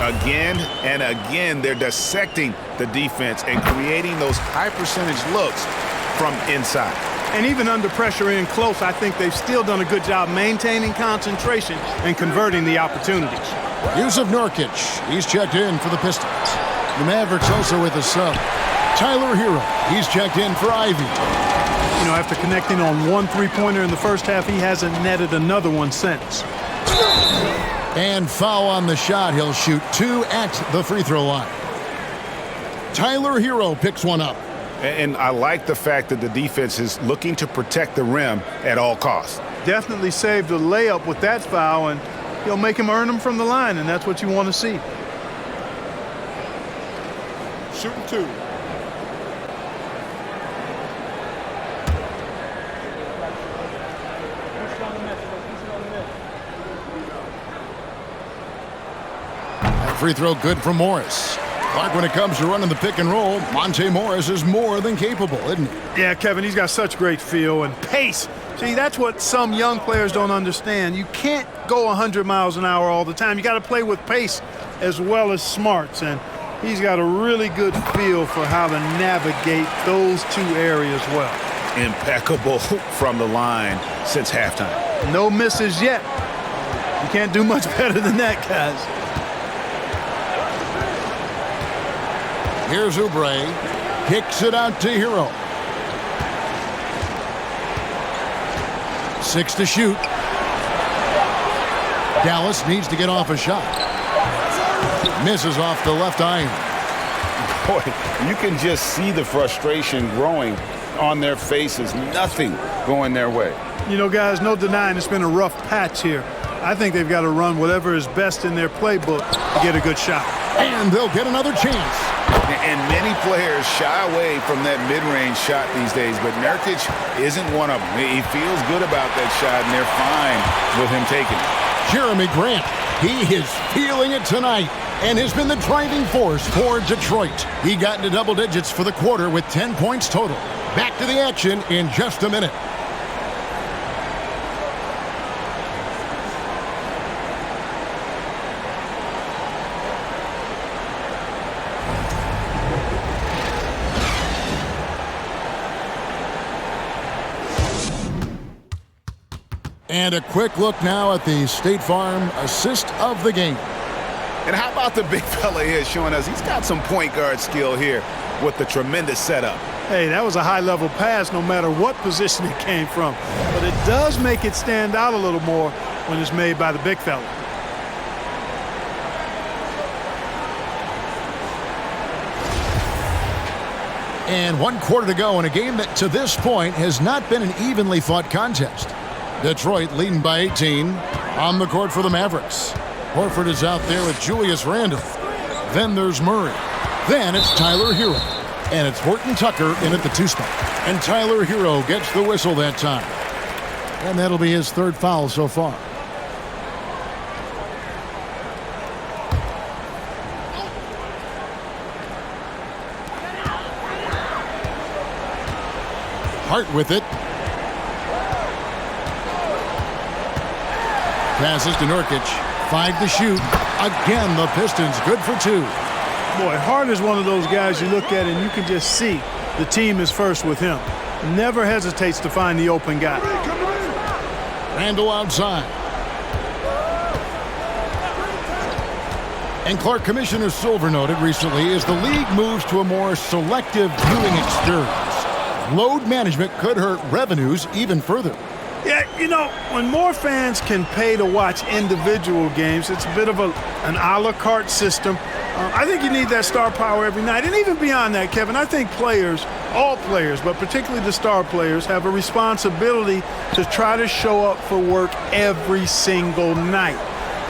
Again and again, they're dissecting the defense and creating those high percentage looks from inside. And even under pressure in close, I think they've still done a good job maintaining concentration and converting the opportunities. Yusuf Nurkic, he's checked in for the Pistons. The Mavericks also with a sub. Tyler Hero, he's checked in for Ivy. You know, after connecting on one three-pointer in the first half, he hasn't netted another one since. And foul on the shot. He'll shoot 2 at the free throw line. Tyler Hero picks one up. And I like the fact that the defense is looking to protect the rim at all costs. Definitely saved a layup with that foul, and he'll make him earn them from the line, and that's what you want to see. Shooting 2. That free throw good for Morris. Like when it comes to running the pick and roll, Monte Morris is more than capable, isn't he? Yeah, Kevin, he's got such great feel and pace. See, that's what some young players don't understand. You can't go 100 miles an hour all the time. You got to play with pace as well as smarts, and he's got a really good feel for how to navigate those 2 areas well. Impeccable from the line since halftime. No misses yet. You can't do much better than that, guys. Here's Oubre. Kicks it out to Hero. 6 to shoot. Dallas needs to get off a shot. Misses off the left iron. Boy, you can just see the frustration growing on their faces. Nothing going their way. You know, guys, no denying it's been a rough patch here. I think they've got to run whatever is best in their playbook to get a good shot. And they'll get another chance. And many players shy away from that mid-range shot these days, but Nurkic isn't one of them. He feels good about that shot, and they're fine with him taking it. Jeremy Grant, he is feeling it tonight and has been the driving force for Detroit. He got into double digits for the quarter with 10 points total. Back to the action in just a minute. And a quick look now at the State Farm assist of the game. And how about the big fella here showing us he's got some point guard skill here with the tremendous setup. Hey, that was a high-level pass no matter what position it came from. But it does make it stand out a little more when it's made by the big fella. And 1 quarter to go in a game that to this point has not been an evenly fought contest. Detroit leading by 18 on the court for the Mavericks. Horford is out there with Julius Randle. Then there's Murray. Then it's Tyler Hero. And it's Horton Tucker in at the 2 spot. And Tyler Hero gets the whistle that time. And that'll be his 3rd foul so far. Hart with it. Passes to Nurkic. 5 to shoot. Again, the Pistons good for 2. Boy, Hart is one of those guys you look at and you can just see the team is first with him. Never hesitates to find the open guy. Randle outside. And Clark, Commissioner Silver noted recently as the league moves to a more selective viewing experience, load management could hurt revenues even further. Yeah, you know, when more fans can pay to watch individual games, it's a bit of an a la carte system. I think you need that star power every night. And even beyond that, Kevin, I think players, all players, but particularly the star players, have a responsibility to try to show up for work every single night.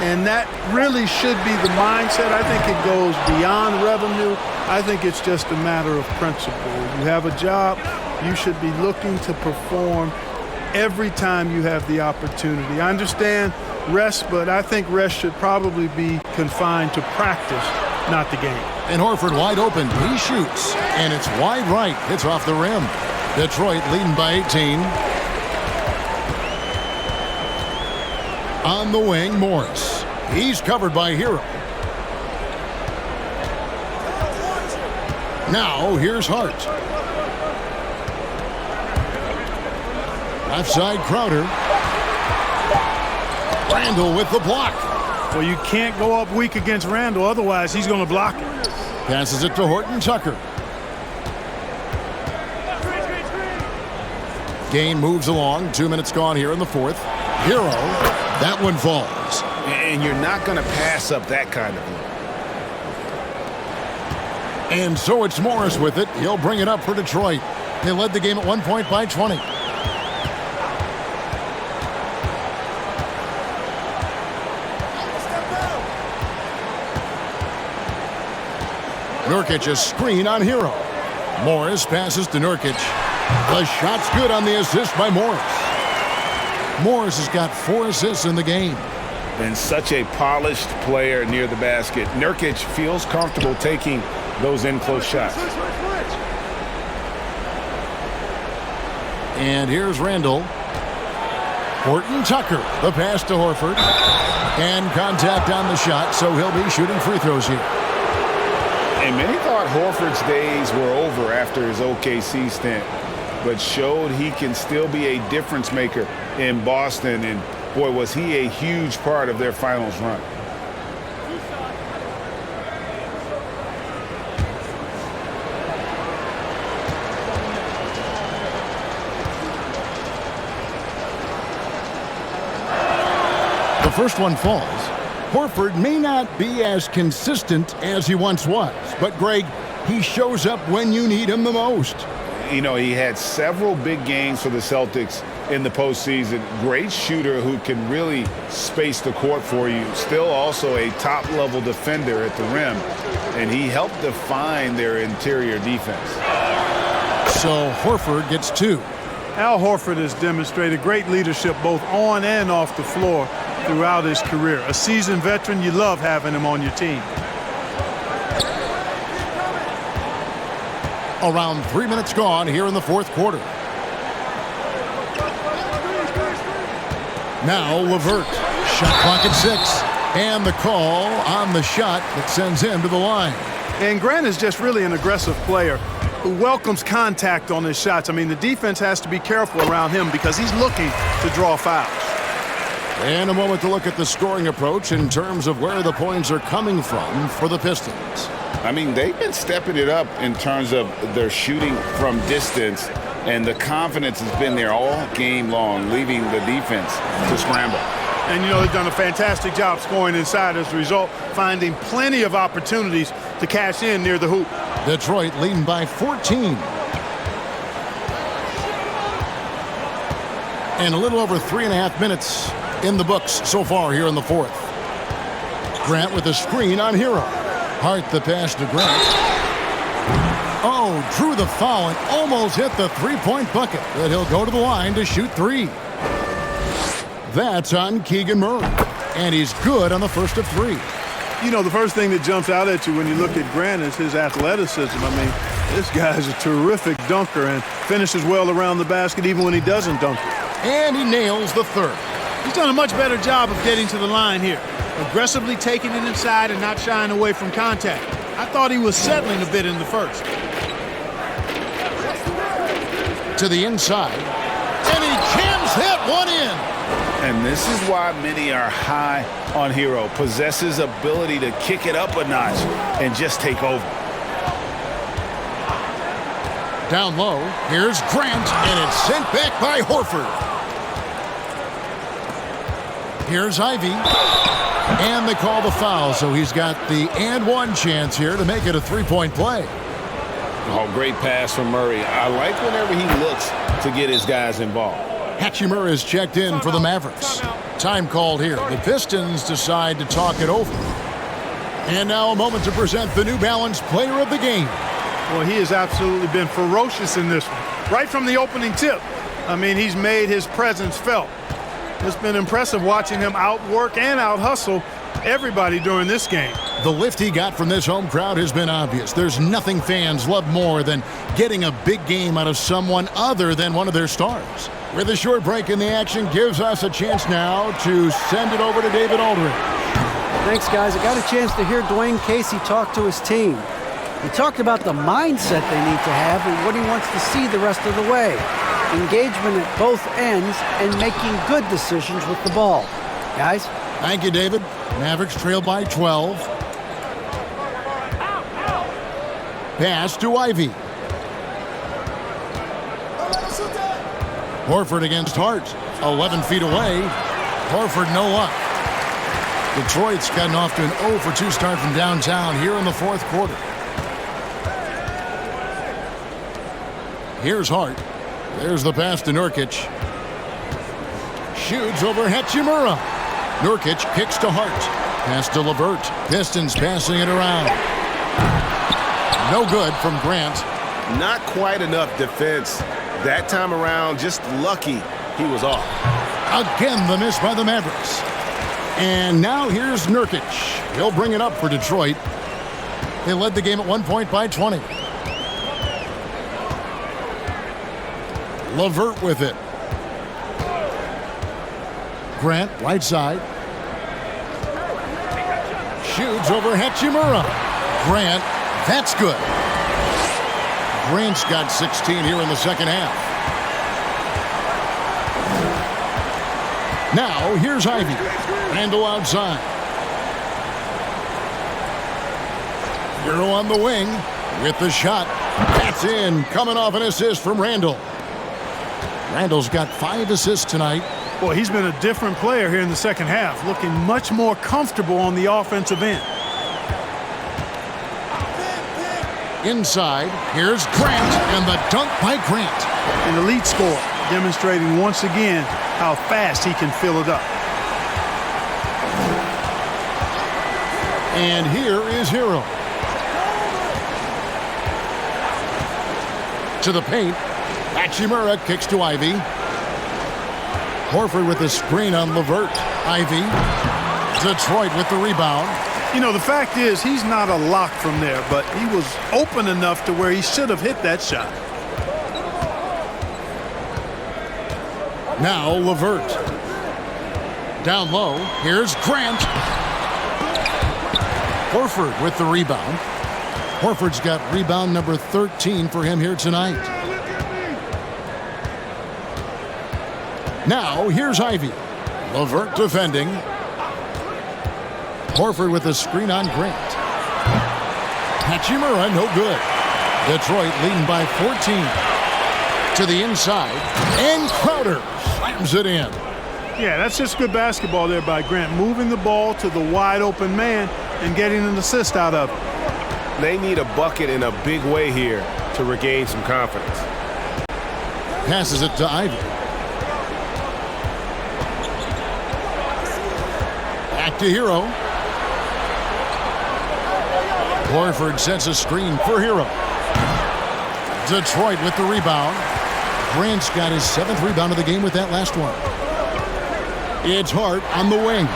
And that really should be the mindset. I think it goes beyond revenue. I think it's just a matter of principle. You have a job, you should be looking to perform every time you have the opportunity. I understand rest, but I think rest should probably be confined to practice, not the game. And Horford wide open. He shoots, and it's wide right. It's off the rim. Detroit leading by 18. On the wing, Morris. He's covered by Hero. Now, here's Hart. Left side, Crowder. Randall with the block. Well, you can't go up weak against Randall, otherwise he's going to block it. Passes it to Horton Tucker. Game moves along. 2 minutes gone here in the fourth. Hero, that one falls. And you're not going to pass up that kind of look. And so it's Morris with it. He'll bring it up for Detroit. They led the game at 1 point by 20. Nurkic a screen on Hero. Morris passes to Nurkic. The shot's good on the assist by Morris. Morris has got 4 assists in the game. And such a polished player near the basket. Nurkic feels comfortable taking those in-close shots. And here's Randall. Horton Tucker, the pass to Horford. And contact on the shot, so he'll be shooting free throws here. And many thought Horford's days were over after his OKC stint, but showed he can still be a difference maker in Boston. And boy, was he a huge part of their finals run. The first one falls. Horford may not be as consistent as he once was, but Greg, he shows up when you need him the most. You know, he had several big games for the Celtics in the postseason. Great shooter who can really space the court for you. Still also a top-level defender at the rim, and he helped define their interior defense. So Horford gets 2. Al Horford has demonstrated great leadership both on and off the floor throughout his career. A seasoned veteran, you love having him on your team. Around 3 minutes gone here in the fourth quarter. Now Levert. Shot clock at 6. And the call on the shot that sends him to the line. And Grant is just really an aggressive player who welcomes contact on his shots. I mean, the defense has to be careful around him because he's looking to draw fouls. And a moment to look at the scoring approach in terms of where the points are coming from for the Pistons. I mean, they've been stepping it up in terms of their shooting from distance, and the confidence has been there all game long, leaving the defense to scramble. And, you know, they've done a fantastic job scoring inside as a result, finding plenty of opportunities to cash in near the hoop. Detroit leading by 14. And a little over 3.5 minutes in the books so far here in the fourth. Grant with a screen on Hero. Hart the pass to Grant. Oh, drew the foul and almost hit the three-point bucket, but he'll go to the line to shoot 3. That's on Keegan Murray, and he's good on the first of 3. You know, the first thing that jumps out at you when you look at Grant is his athleticism. I mean, this guy's a terrific dunker and finishes well around the basket even when he doesn't dunk it. And he nails the third. He's done a much better job of getting to the line here, aggressively taking it inside and not shying away from contact. I thought he was settling a bit in the first. To the inside, and he jams that one in. And this is why many are high on Hero. Possesses ability to kick it up a notch and just take over. Down low, here's Grant, and it's sent back by Horford. Here's Ivy, and they call the foul, so he's got the and one chance here to make it a three-point play. Oh, great pass from Murray. I like whenever he looks to get his guys involved. Hachimura is checked in for the Mavericks. Time called here. The Pistons decide to talk it over. And now a moment to present the New Balance Player of the Game. Well, he has absolutely been ferocious in this one. Right from the opening tip. I mean, he's made his presence felt. It's been impressive watching him outwork and out-hustle everybody during this game. The lift he got from this home crowd has been obvious. There's nothing fans love more than getting a big game out of someone other than one of their stars. With a short break in the action gives us a chance now to send it over to David Aldridge. Thanks, guys. I got a chance to hear Dwayne Casey talk to his team. He talked about the mindset they need to have and what he wants to see the rest of the way. engagement at both ends, and making good decisions with the ball. Guys? Thank you, David. Mavericks trail by 12. Pass to Ivy. Horford against Hart. 11 feet away. Horford no luck. Detroit's gotten off to an 0 for 2 start from downtown here in the fourth quarter. Here's Hart. There's the pass to Nurkic. Shoots over Hachimura. Nurkic kicks to Hart. Pass to LeVert. Pistons passing it around. No good from Grant. Not quite enough defense that time around. Just lucky he was off. Again, the miss by the Mavericks. And now here's Nurkic. He'll bring it up for Detroit. They led the game at 1 point by 20. LeVert with it. Grant, right side. Shoots over Hachimura. Grant, that's good. Grant's got 16 here in the second half. Now, here's Ivy. Randall outside. Hero on the wing with the shot. That's in. Coming off an assist from Randall. Randall's got 5 assists tonight. Well, he's been a different player here in the second half, looking much more comfortable on the offensive end. Inside, here's Grant, and the dunk by Grant. An elite scorer, demonstrating once again how fast he can fill it up. And here is Hero. To the paint. Hachimura kicks to Ivy. Horford with the screen on LeVert. Ivy. Detroit with the rebound. You know, the fact is he's not a lock from there, but he was open enough to where he should have hit that shot. Now LeVert. Down low. Here's Grant. Horford with the rebound. Horford's got rebound number 13 for him here tonight. Now, here's Ivy. LeVert defending. Horford with a screen on Grant. Hachimura, no good. Detroit leading by 14. To the inside. And Crowder slams it in. Yeah, that's just good basketball there by Grant. Moving the ball to the wide open man and getting an assist out of it. They need a bucket in a big way here to regain some confidence. Passes it to Ivy. Back to Hero. Horford sets a screen for Hero. Detroit with the rebound. Grant's got his 7th rebound of the game with that last one. It's Hart on the wing.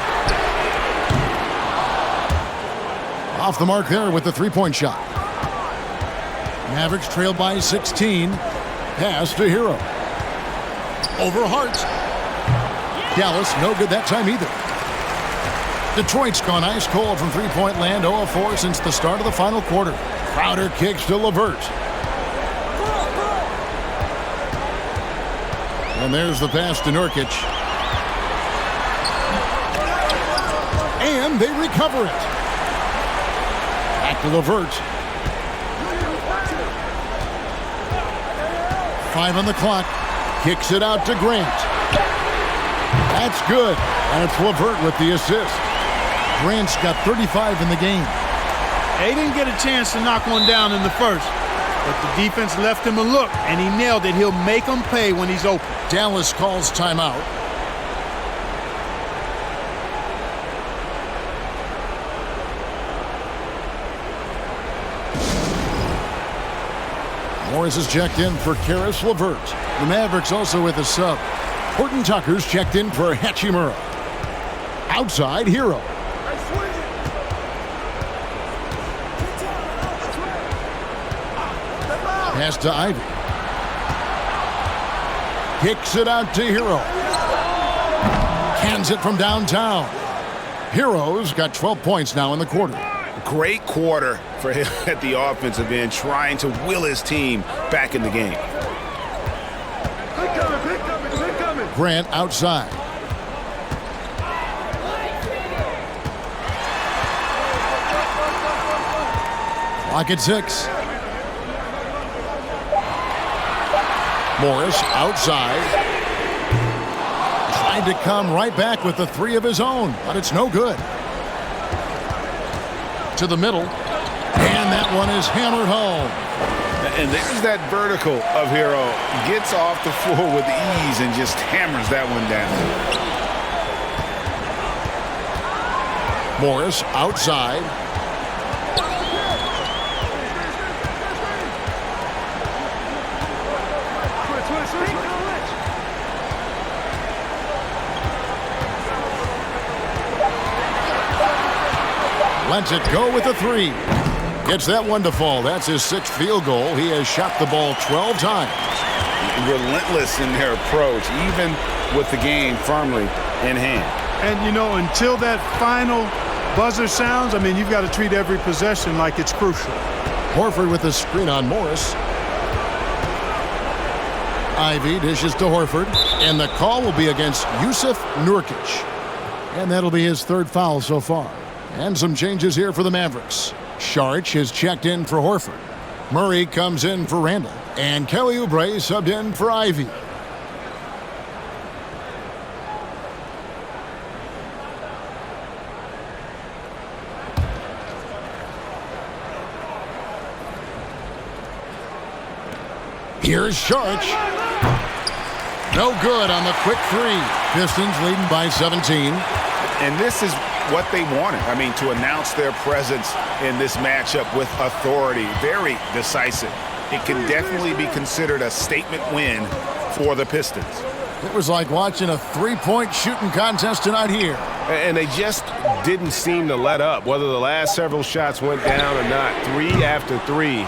Off the mark there with the three-point shot. Mavericks trail by 16. Pass to Hero. Over Hart. Dallas, no good that time either. Detroit's gone ice cold from three-point land, 0 of 4 since the start of the final quarter. Crowder kicks to LeVert. And there's the pass to Nurkic. And they recover it. Back to LeVert. 5 on the clock. Kicks it out to Grant. That's good. And it's LeVert with the assist. Grant's got 35 in the game. He didn't get a chance to knock one down in the first, but the defense left him a look, and he nailed it. He'll make them pay when he's open. Dallas calls timeout. Morris is checked in for Karis LeVert. The Mavericks also with a sub. Horton Tucker's checked in for Hachimura. Outside, Hero. Pass to Ivy. Kicks it out to Hero. Cans it from downtown. Hero's got 12 points now in the quarter. Great quarter for him at the offensive end, trying to will his team back in the game. Grant outside. Clock at 6. Morris outside. Tried to come right back with the 3 of his own, but it's no good. To the middle, and that one is hammered home. And there's that vertical of Hero. Gets off the floor with ease and just hammers that one down. Morris outside. Lets it go with a 3. Gets that one to fall. That's his 6th field goal. He has shot the ball 12 times. Relentless in their approach, even with the game firmly in hand. And, you know, until that final buzzer sounds, I mean, you've got to treat every possession like it's crucial. Horford with the screen on Morris. Ivy dishes to Horford, and the call will be against Yusuf Nurkic. And that'll be his 3rd foul so far. And some changes here for the Mavericks. Sharch has checked in for Horford. Murray comes in for Randall. And Kelly Oubre subbed in for Ivy. Here's Sharch. No good on the quick 3. Pistons leading by 17. And this is what they wanted. I mean, to announce their presence in this matchup with authority. Very decisive. It can definitely be considered a statement win for the Pistons. It was like watching a 3-point shooting contest tonight here. And they just didn't seem to let up. Whether the last several shots went down or not, 3 after 3,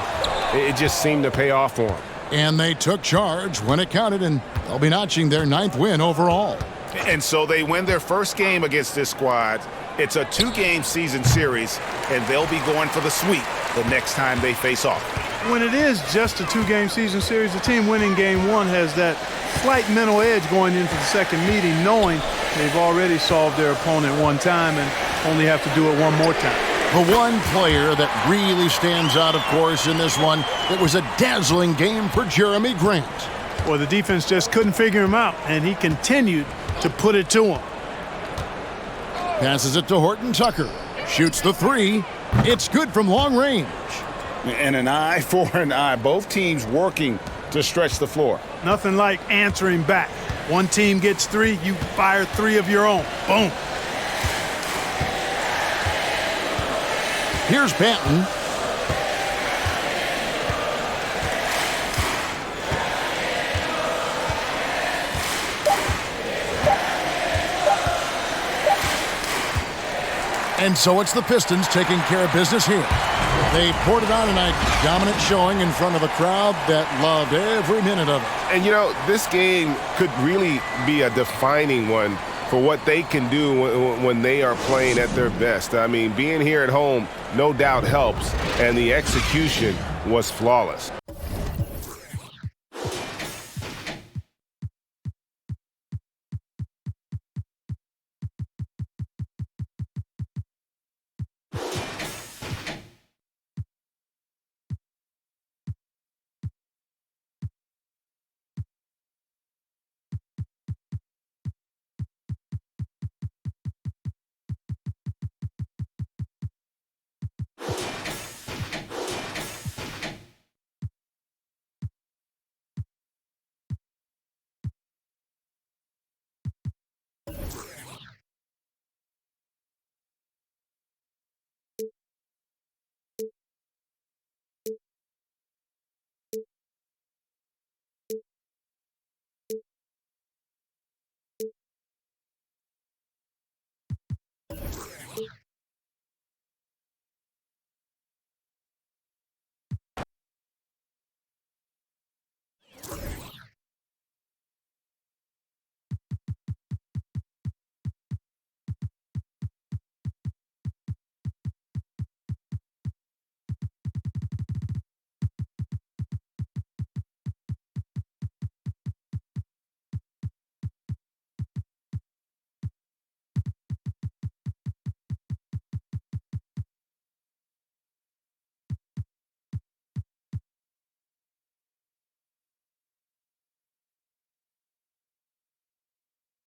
it just seemed to pay off for them. And they took charge when it counted, and they'll be notching their 9th win overall. And so they win their first game against this squad. It's a 2-game season series, and they'll be going for the sweep the next time they face off. When it is just a 2-game season series, the team winning game 1 has that slight mental edge going into the second meeting, knowing they've already solved their opponent one time and only have to do it one more time. The one player that really stands out, of course, in this one, it was a dazzling game for Jeremy Grant. Well, the defense just couldn't figure him out, and he continued to put it to him. Passes it to Horton Tucker. Shoots the 3. It's good from long range. And an eye for an eye. Both teams working to stretch the floor. Nothing like answering back. One team gets 3, you fire 3 of your own. Boom. Here's Banton. And so it's the Pistons taking care of business here. They poured it on tonight, dominant showing in front of a crowd that loved every minute of it. And, you know, this game could really be a defining one for what they can do when they are playing at their best. I mean, being here at home no doubt helps, and the execution was flawless.